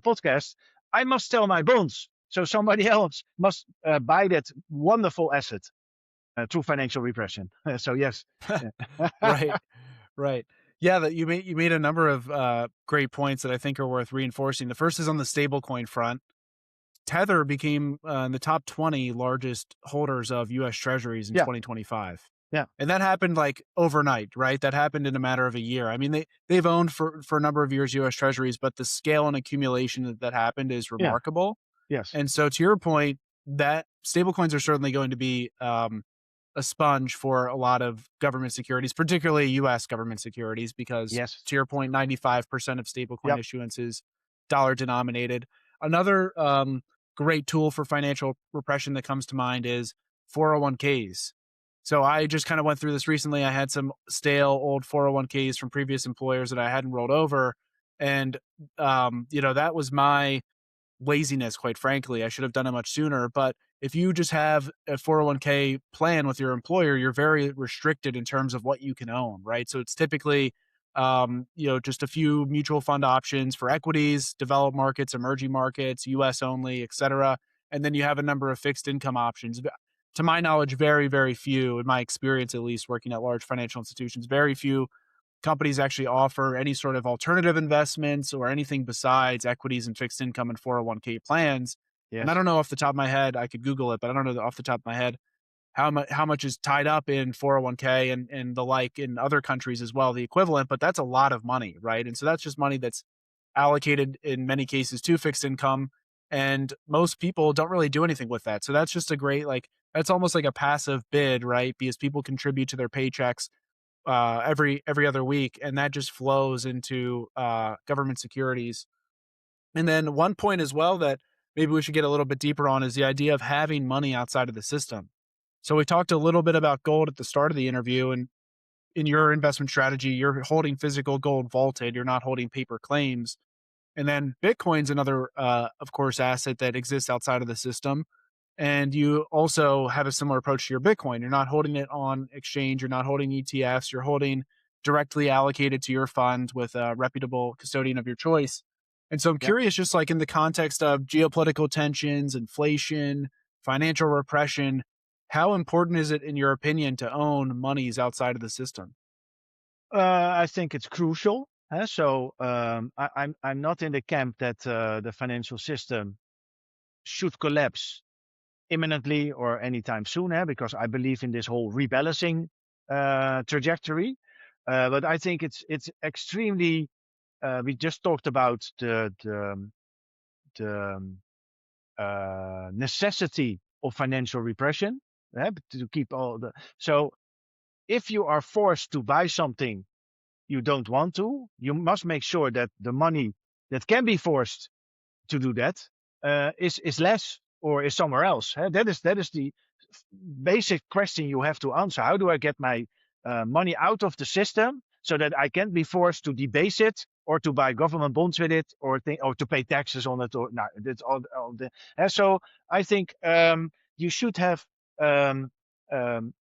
podcast, I must sell my bonds. So somebody else must buy that wonderful asset through financial repression. So yes. Right. Yeah, that you made a number of great points that I think are worth reinforcing. The first is on the stablecoin front. Tether became in the top 20 largest holders of U.S. Treasuries in 2025. Yeah, and that happened like overnight, right? That happened in a matter of a year. I mean, they've owned for a number of years U.S. Treasuries, but the scale and accumulation that happened is remarkable. Yes. And so, to your point, that stablecoins are certainly going to be a sponge for a lot of government securities, particularly U.S. government securities, because to your point, 95% of stablecoin issuance is dollar denominated. Another great tool for financial repression that comes to mind is 401ks. So I just kind of went through this recently. I had some stale old 401ks from previous employers that I hadn't rolled over. And, that was my laziness, quite frankly. I should have done it much sooner. But if you just have a 401k plan with your employer, you're very restricted in terms of what you can own, right? So it's typically, just a few mutual fund options for equities, developed markets, emerging markets, US only, et cetera. And then you have a number of fixed income options. To my knowledge, very, very few, in my experience at least, working at large financial institutions, very few companies actually offer any sort of alternative investments or anything besides equities and fixed income and 401k plans. Yes. And I don't know off the top of my head, I could Google it, but I don't know off the top of my head how much is tied up in 401k and the like in other countries as well, the equivalent, but that's a lot of money, right? And so that's just money that's allocated in many cases to fixed income. And most people don't really do anything with that. So that's just a great, that's almost like a passive bid, right? Because people contribute to their paychecks every other week, and that just flows into government securities. And then one point as well that maybe we should get a little bit deeper on is the idea of having money outside of the system. So we talked a little bit about gold at the start of the interview, and in your investment strategy, you're holding physical gold vaulted. You're not holding paper claims. And then Bitcoin's another, of course, asset that exists outside of the system. And you also have a similar approach to your Bitcoin. You're not holding it on exchange. You're not holding ETFs. You're holding directly allocated to your fund with a reputable custodian of your choice. And so I'm curious, just like in the context of geopolitical tensions, inflation, financial repression, how important is it, in your opinion, to own monies outside of the system? I think it's crucial. So I'm not in the camp that the financial system should collapse imminently or anytime soon, because I believe in this whole rebalancing trajectory. But I think it's extremely. We just talked about the necessity of financial repression, to keep all the. So if you are forced to buy something you don't want to, you must make sure that the money that can be forced to do that is less or is somewhere else. That is the basic question you have to answer. How do I get my money out of the system so that I can't be forced to debase it or to buy government bonds with it or to pay taxes on it? Or no, that's all the. So I think you should have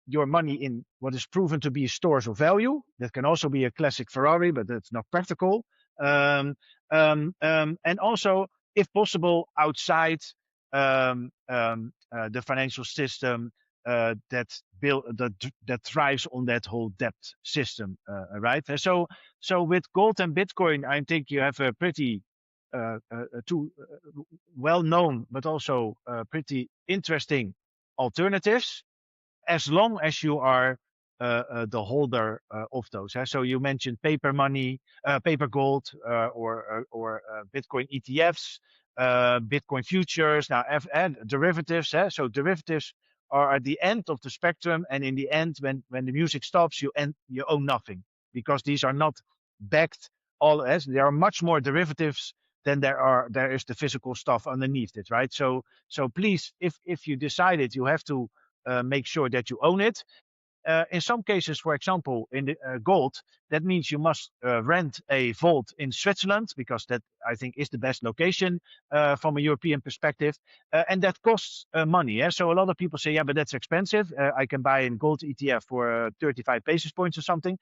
your money in what is proven to be stores of value. That can also be a classic Ferrari, but that's not practical. And also, if possible, outside the financial system that thrives on that whole debt system, right? So with gold and Bitcoin, I think you have a pretty two well-known but also pretty interesting alternatives, as long as you are the holder of those. So you mentioned paper money, paper gold, or Bitcoin ETFs, Bitcoin futures. Now, and derivatives. So derivatives are at the end of the spectrum, and in the end, when the music stops, you own nothing, because these are not backed. There are much more derivatives than there is the physical stuff underneath it, right? So please, if you decide it, you have to make sure that you own it. In some cases, for example, in the gold, that means you must rent a vault in Switzerland, because that, I think, is the best location from a European perspective, and that costs money. So a lot of people say, yeah, but that's expensive. I can buy a gold ETF for 35 basis points or something.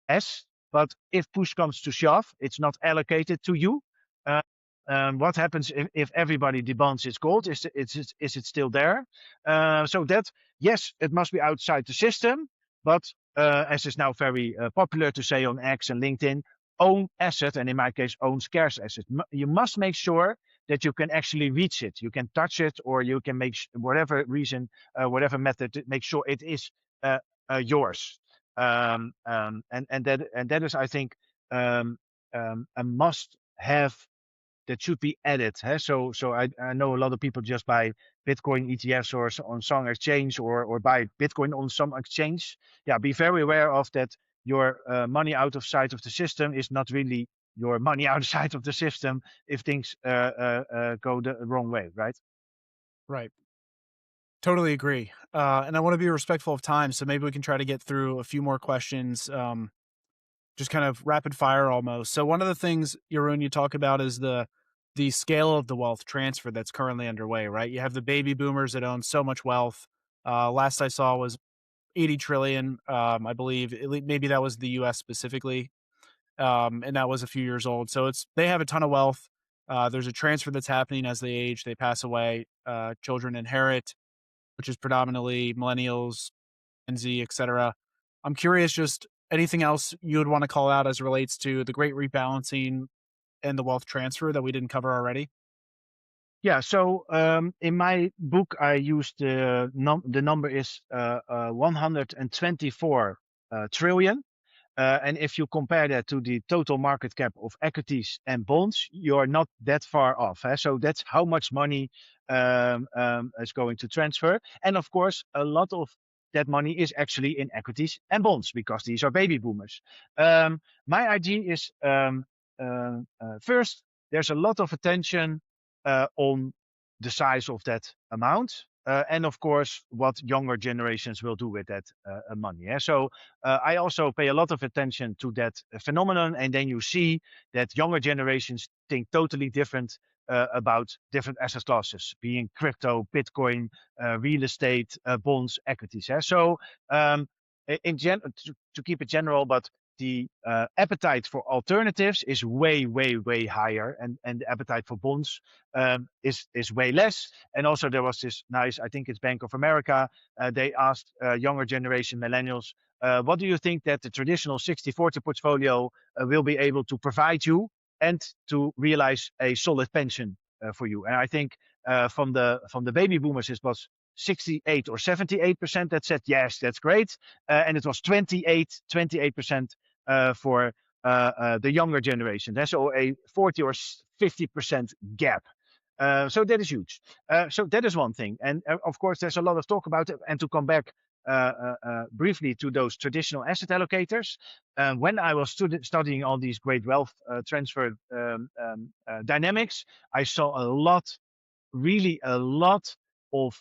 Yes, but if push comes to shove, it's not allocated to you. What happens if everybody demands its gold? Is it still there? So that, yes, it must be outside the system, but as is now very popular to say on X and LinkedIn, own asset, and in my case, own scarce asset. You must make sure that you can actually reach it. You can touch it, or you can make whatever reason, whatever method to make sure it is yours. And that is, I think, a must have that should be added. So I know a lot of people just buy Bitcoin ETFs or on some exchange, or buy Bitcoin on some exchange. Yeah, be very aware of that. Your money out of sight of the system is not really your money outside of the system if things go the wrong way, right? Right. Totally agree. And I want to be respectful of time, so maybe we can try to get through a few more questions, just kind of rapid fire almost. So one of the things, Jeroen, you talk about is the scale of the wealth transfer that's currently underway, right? You have the baby boomers that own so much wealth. Last I saw was 80 trillion, I believe. Maybe that was the US specifically, and that was a few years old. So they have a ton of wealth. There's a transfer that's happening as they age, they pass away. Children inherit, which is predominantly millennials, Gen Z, et cetera. I'm curious, just anything else you would want to call out as relates to the Great Rebalancing and the wealth transfer that we didn't cover already? Yeah. So in my book, I used the number is 124 trillion. And if you compare that to the total market cap of equities and bonds, you're not that far off. So that's how much money is going to transfer. And of course, a lot of that money is actually in equities and bonds because these are baby boomers. My idea is first, there's a lot of attention on the size of that amount. And of course, what younger generations will do with that money. So I also pay a lot of attention to that phenomenon. And then you see that younger generations think totally different about different asset classes, being crypto, Bitcoin, real estate, bonds, equities. So to keep it general, but the appetite for alternatives is way, way, way higher, and the appetite for bonds is way less. And also there was this nice, I think it's Bank of America, they asked younger generation millennials, what do you think that the traditional 60-40 portfolio will be able to provide you and to realize a solid pension for you? And I think from the baby boomers, it was 68 or 78% that said yes, that's great, and it was 28% for the younger generation. That's so a 40 or 50% gap. So that is huge. So that is one thing. And of course, there's a lot of talk about it. And to come back briefly to those traditional asset allocators, when I was studying all these great wealth transfer dynamics, I saw really a lot of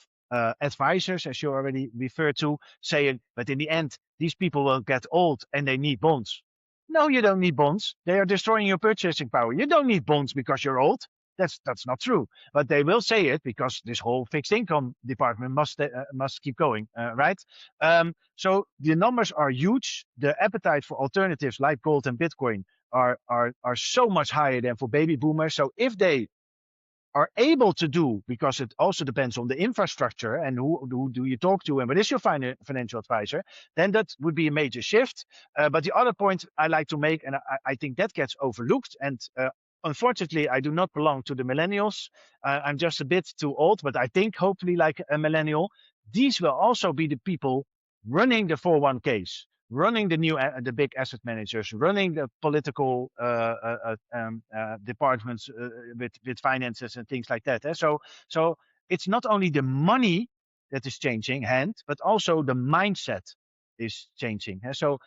advisors, as you already referred to, saying, but in the end, these people will get old and they need bonds. No, you don't need bonds. They are destroying your purchasing power. You don't need bonds because you're old. That's not true. But they will say it because this whole fixed income department must keep going, right? So the numbers are huge. The appetite for alternatives like gold and Bitcoin are so much higher than for baby boomers. So if they are able to do, because it also depends on the infrastructure and who do you talk to and what is your financial advisor, then that would be a major shift. But the other point I like to make, and I think that gets overlooked, and unfortunately, I do not belong to the millennials. I'm just a bit too old, but I think hopefully like a millennial, these will also be the people running the 401ks, running the big asset managers, running the political departments with finances and things like that. So it's not only the money that is changing hand, but also the mindset is changing. So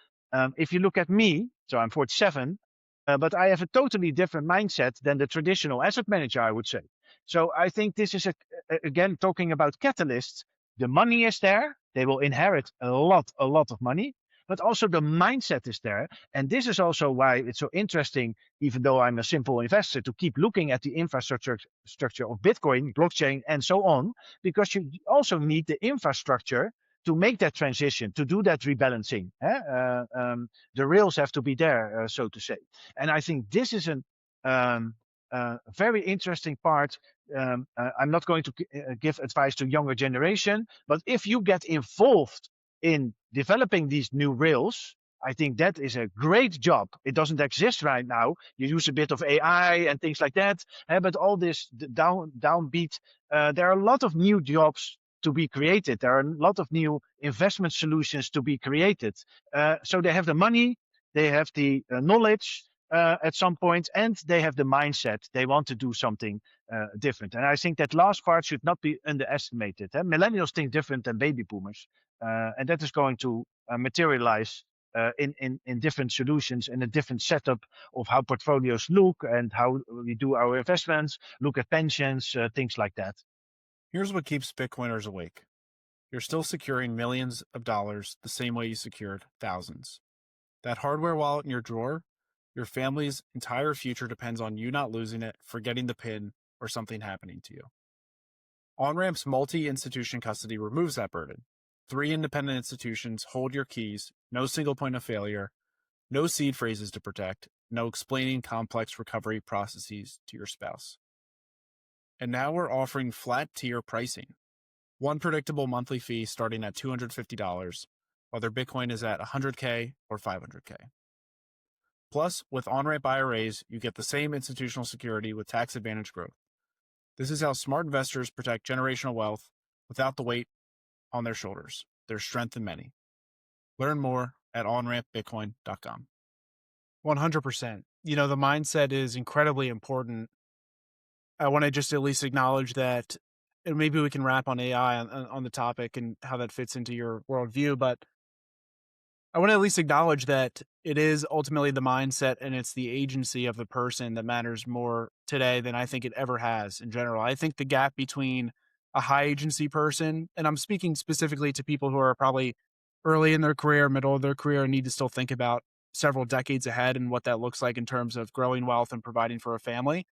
if you look at me, so I'm 47, but I have a totally different mindset than the traditional asset manager, I would say. So I think this is, again, talking about catalysts. The money is there. They will inherit a lot of money. But also the mindset is there. And this is also why it's so interesting, even though I'm a simple investor, to keep looking at the infrastructure of Bitcoin, blockchain, and so on, because you also need the infrastructure to make that transition, to do that rebalancing. The rails have to be there, so to say. And I think this is a very interesting part. I'm not going to give advice to younger generation, but if you get involved in developing these new rails, I think that is a great job. It doesn't exist right now. You use a bit of AI and things like that, but all this downbeat, there are a lot of new jobs to be created. There are a lot of new investment solutions to be created. So they have the money, they have the knowledge at some point, and they have the mindset. They want to do something different. And I think that last part should not be underestimated. Millennials think different than baby boomers. And that is going to materialize in different solutions and a different setup of how portfolios look and how we do our investments, look at pensions, things like that. Here's what keeps Bitcoiners awake. You're still securing millions of dollars the same way you secured thousands. That hardware wallet in your drawer, your family's entire future depends on you not losing it, forgetting the PIN, or something happening to you. Onramp's multi-institution custody removes that burden. 3 independent institutions hold your keys, no single point of failure, no seed phrases to protect, no explaining complex recovery processes to your spouse. And now we're offering flat tier pricing. One predictable monthly fee starting at $250, whether Bitcoin is at $100K or $500K. Plus, with Onramp IRAs, you get the same institutional security with tax advantage growth. This is how smart investors protect generational wealth without the weight on their shoulders. There's strength in many. Learn more at onrampbitcoin.com. 100%. You know, the mindset is incredibly important. I want to just at least acknowledge that, and maybe we can wrap on AI on the topic and how that fits into your worldview, but I want to at least acknowledge that it is ultimately the mindset and it's the agency of the person that matters more today than I think it ever has in general. I think the gap between a high agency person, and I'm speaking specifically to people who are probably early in their career, middle of their career, and need to still think about several decades ahead and what that looks like in terms of growing wealth and providing for a family.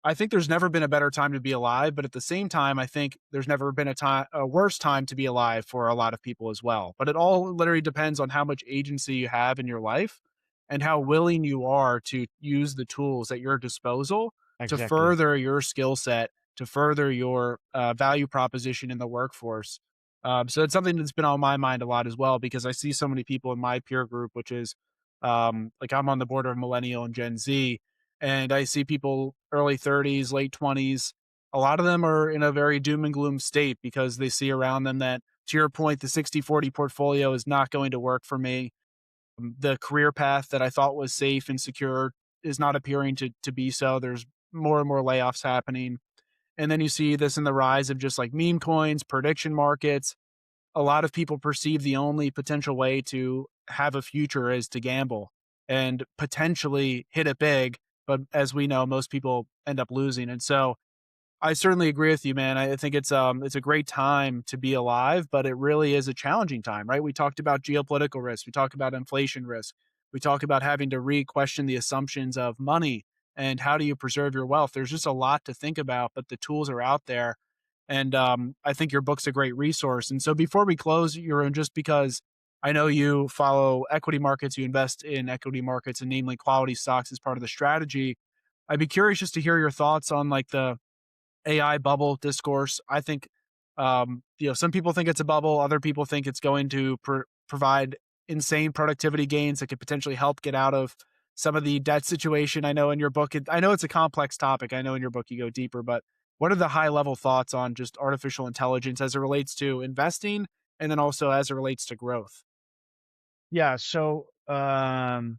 I think there's never been a better time to be alive, but at the same time, I think there's never been a worse time to be alive for a lot of people as well. But it all literally depends on how much agency you have in your life and how willing you are to use the tools at your disposal to Exactly. further your skill set, to further your value proposition in the workforce. So it's something that's been on my mind a lot as well, because I see so many people in my peer group, which is like I'm on the border of millennial and Gen Z, and I see people early 30s, late 20s. A lot of them are in a very doom and gloom state because they see around them that, to your point, the 60/40 portfolio is not going to work for me. The career path that I thought was safe and secure is not appearing to be so. There's more and more layoffs happening. And then you see this in the rise of just like meme coins, prediction markets. A lot of people perceive the only potential way to have a future is to gamble and potentially hit it big. But as we know, most people end up losing. And so I certainly agree with you, man. I think it's a great time to be alive, but it really is a challenging time, right? We talked about geopolitical risk, we talked about inflation risk, we talk about having to re-question the assumptions of money and how do you preserve your wealth. There's just a lot to think about, but the tools are out there, and I think your book's a great resource. And so before we close, Jeroen, just because I know you follow equity markets, you invest in equity markets, and namely quality stocks as part of the strategy, I'd be curious just to hear your thoughts on like the AI bubble discourse. I think, some people think it's a bubble. Other people think it's going to provide insane productivity gains that could potentially help get out of some of the debt situation. I know in your book, I know it's a complex topic. I know in your book you go deeper, but what are the high level thoughts on just artificial intelligence as it relates to investing and then also as it relates to growth? Yeah. So on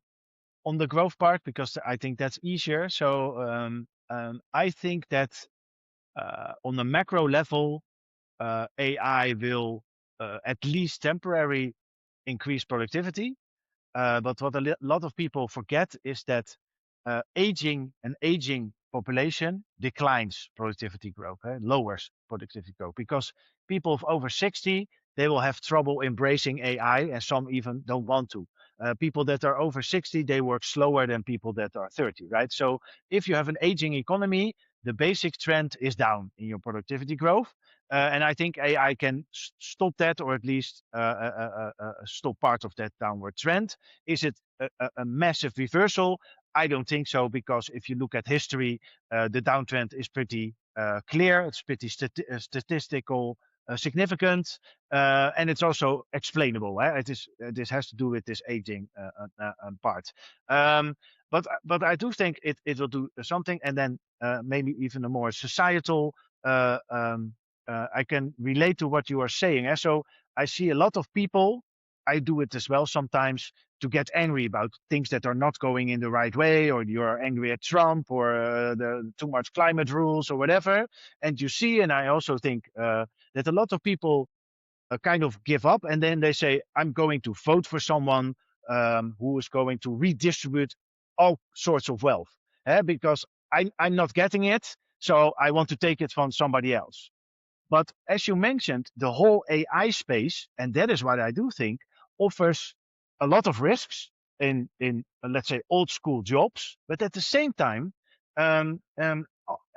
the growth part, because I think that's easier. So I think that on the macro level, AI will at least temporarily increase productivity. But what a lot of people forget is that an aging population declines productivity growth, lowers productivity growth, because people of over 60, they will have trouble embracing AI, and some even don't want to. People that are over 60, they work slower than people that are 30, right? So if you have an aging economy, the basic trend is down in your productivity growth. And I think AI can stop that, or at least stop part of that downward trend. Is it a massive reversal? I don't think so, because if you look at history, the downtrend is pretty clear. It's pretty statistical significant, and it's also explainable. This has to do with this aging part. But I do think it will do something, and then maybe even a more societal. I can relate to what you are saying. So I see a lot of people. I do it as well sometimes, to get angry about things that are not going in the right way, or you're angry at Trump, or the too much climate rules, or whatever. And you see, and I also think that a lot of people kind of give up, and then they say, I'm going to vote for someone who is going to redistribute all sorts of wealth, because I'm not getting it, so I want to take it from somebody else. But as you mentioned, the whole AI space, and that is what I do think, offers a lot of risks in let's say, old school jobs. But at the same time,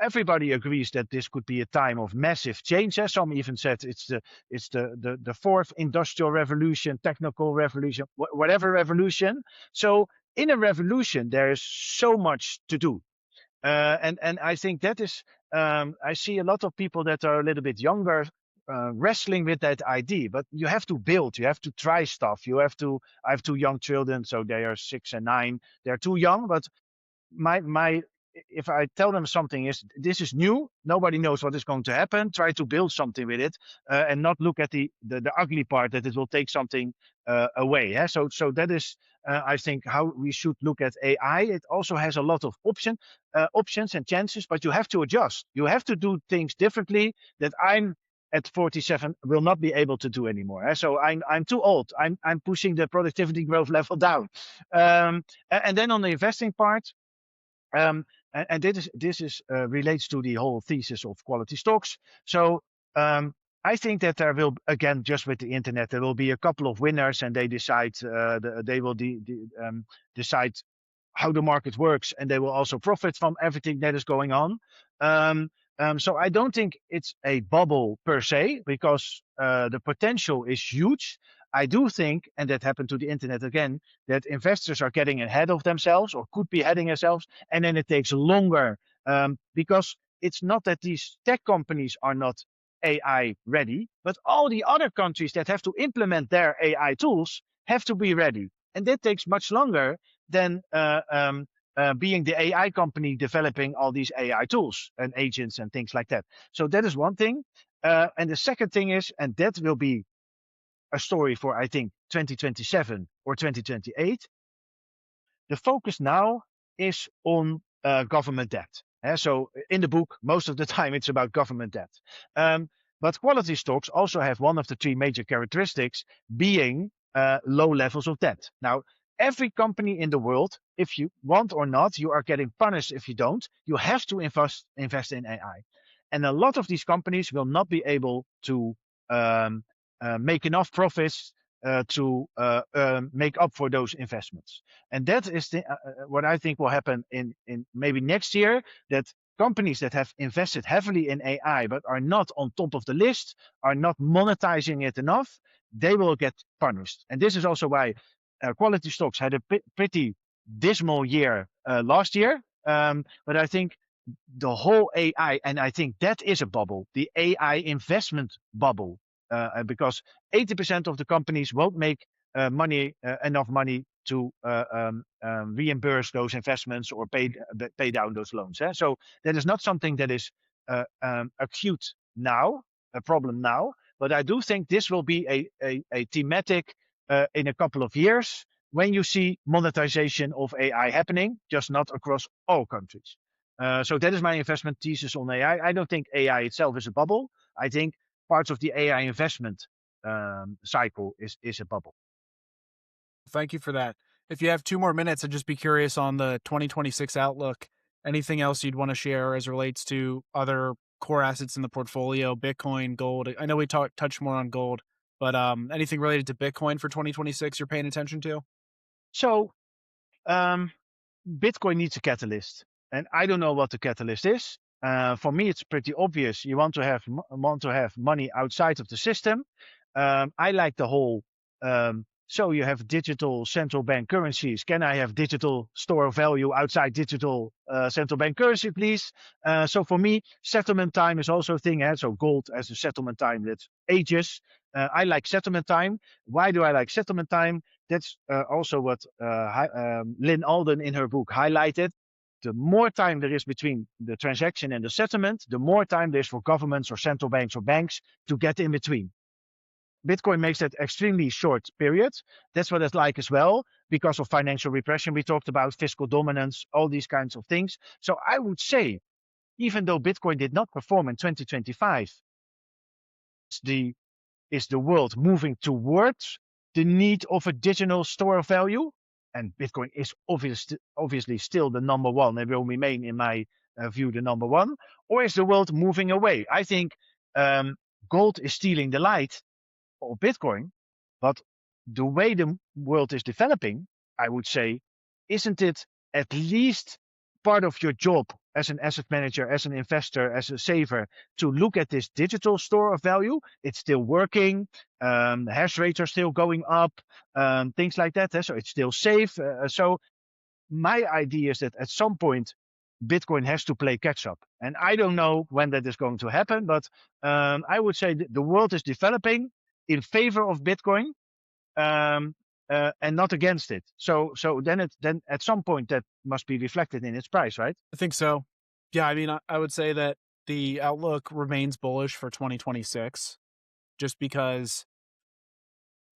everybody agrees that this could be a time of massive change. Some even said it's the fourth industrial revolution, technical revolution, whatever revolution. So in a revolution, there is so much to do. And I think that is, I see a lot of people that are a little bit younger wrestling with that idea. But you have to build, you have to try stuff. I have two young children, so they are 6 and 9. They're too young, but my if I tell them something this is new, nobody knows what is going to happen. Try to build something with it, and not look at the ugly part that it will take something away. Yeah? So that is, I think, how we should look at AI. It also has a lot of options and chances, but you have to adjust. You have to do things differently that I'm at 47 will not be able to do anymore. So I'm too old. I'm pushing the productivity growth level down. And then on the investing part, and this is relates to the whole thesis of quality stocks. So I think that there will, again, just with the internet, there will be a couple of winners, and they decide they will decide how the market works, and they will also profit from everything that is going on. So I don't think it's a bubble per se, because the potential is huge. I do think, and that happened to the internet again, that investors are getting ahead of themselves, or could be heading themselves, and then it takes longer, because it's not that these tech companies are not AI ready, but all the other countries that have to implement their AI tools have to be ready, and that takes much longer than being the AI company developing all these AI tools and agents and things like that. So that is one thing. And the second thing is, and that will be a story for, I think, 2027 or 2028. The focus now is on government debt. So in the book, most of the time it's about government debt. But quality stocks also have one of the three major characteristics, being low levels of debt. Now, every company in the world, if you want or not, you are getting punished if you don't. You have to invest in AI. And a lot of these companies will not be able to make enough profits to make up for those investments. And that is what I think will happen in maybe next year, that companies that have invested heavily in AI but are not on top of the list, are not monetizing it enough, they will get punished. And this is also why quality stocks had a pretty dismal year last year. But I think the whole AI, and I think that is a bubble, the AI investment bubble, because 80% of the companies won't make enough money to reimburse those investments or pay down those loans. So that is not something that is acute now, a problem now, but I do think this will be a thematic in a couple of years when you see monetization of AI happening, just not across all countries. So that is my investment thesis on AI. I don't think AI itself is a bubble. I think parts of the AI investment cycle is a bubble. Thank you for that. If you have 2 more minutes, I'd just be curious on the 2026 outlook. Anything else you'd want to share as relates to other core assets in the portfolio, Bitcoin, gold? I know we touched more on gold, but anything related to Bitcoin for 2026 you're paying attention to? So Bitcoin needs a catalyst, and I don't know what the catalyst is. For me, it's pretty obvious. You want to have money outside of the system. I like the whole. So you have digital central bank currencies. Can I have digital store of value outside digital central bank currency, please? So for me, settlement time is also a thing. So gold as a settlement time that ages. I like settlement time. Why do I like settlement time? That's also what Lynn Alden in her book highlighted. The more time there is between the transaction and the settlement, the more time there is for governments or central banks or banks to get in between. Bitcoin makes that extremely short period. That's what it's like as well, because of financial repression. We talked about fiscal dominance, all these kinds of things. So I would say, even though Bitcoin did not perform in 2025, is the world moving towards the need of a digital store of value? And Bitcoin is obviously still the number one, and will remain, in my view, the number one. Or is the world moving away? I think gold is stealing the light of Bitcoin, but the way the world is developing, I would say, isn't it at least part of your job as an asset manager, as an investor, as a saver, to look at this digital store of value? It's still working. Hash rates are still going up, things like that. So it's still safe. So my idea is that at some point, Bitcoin has to play catch up. And I don't know when that is going to happen, but I would say the world is developing in favor of Bitcoin. and not against it. So then at some point that must be reflected in its price, right? I think so. Yeah, I mean, I would say that the outlook remains bullish for 2026, just because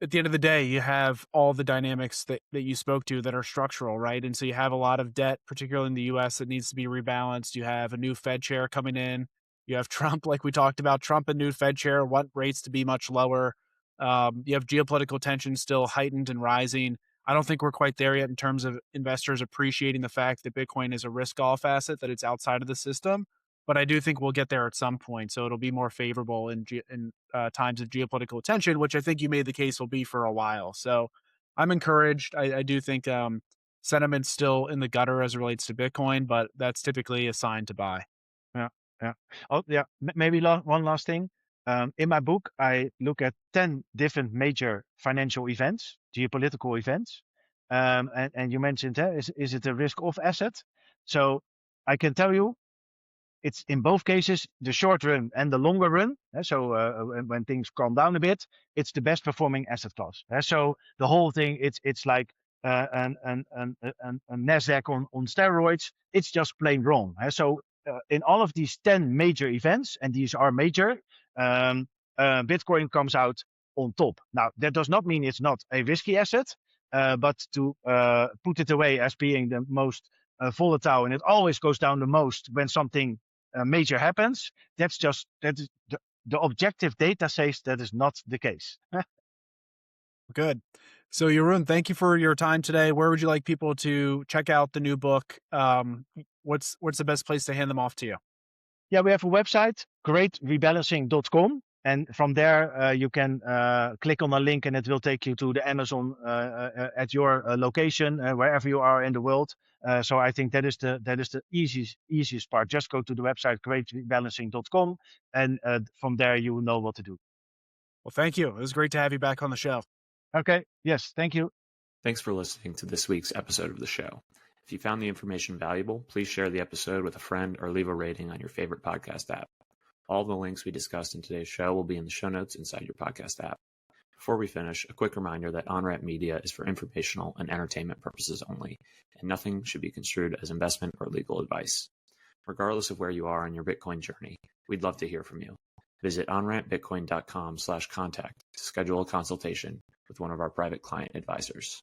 at the end of the day, you have all the dynamics that you spoke to that are structural, right? And so you have a lot of debt, particularly in the US, that needs to be rebalanced. You have a new Fed chair coming in. You have Trump, like we talked about, Trump and new Fed chair, want rates to be much lower. You have geopolitical tensions still heightened and rising. I don't think we're quite there yet in terms of investors appreciating the fact that Bitcoin is a risk-off asset, that it's outside of the system. But I do think we'll get there at some point. So it'll be more favorable in times of geopolitical tension, which I think you made the case will be for a while. So I'm encouraged. I do think sentiment's still in the gutter as it relates to Bitcoin, but that's typically a sign to buy. Yeah, yeah. Oh, yeah. Maybe one last thing. In my book, I look at 10 different major financial events, geopolitical events. And you mentioned, is it a risk-off asset? So I can tell you, it's in both cases the short run and the longer run. So when things calm down a bit, it's the best performing asset class. So the whole thing, it's like a Nasdaq on steroids. It's just plain wrong. So in all of these 10 major events, and these are major, Bitcoin comes out on top. Now that does not mean it's not a risky asset, but to put it away as being the most volatile, and it always goes down the most when something major happens. That is the objective data says that is not the case. Good. So Jeroen, thank you for your time today. Where would you like people to check out the new book? What's the best place to hand them off to you? Yeah, we have a website, greatrebalancing.com. And from there, you can click on a link and it will take you to the Amazon at your location, wherever you are in the world. So I think that is the easiest part. Just go to the website, greatrebalancing.com, and from there you will know what to do. Well, thank you. It was great to have you back on the show. Okay. Yes. Thank you. Thanks for listening to this week's episode of the show. If you found the information valuable, please share the episode with a friend or leave a rating on your favorite podcast app. All the links we discussed in today's show will be in the show notes inside your podcast app. Before we finish, a quick reminder that Onramp Media is for informational and entertainment purposes only, and nothing should be construed as investment or legal advice. Regardless of where you are on your Bitcoin journey, we'd love to hear from you. Visit onrampbitcoin.com/contact to schedule a consultation with one of our private client advisors.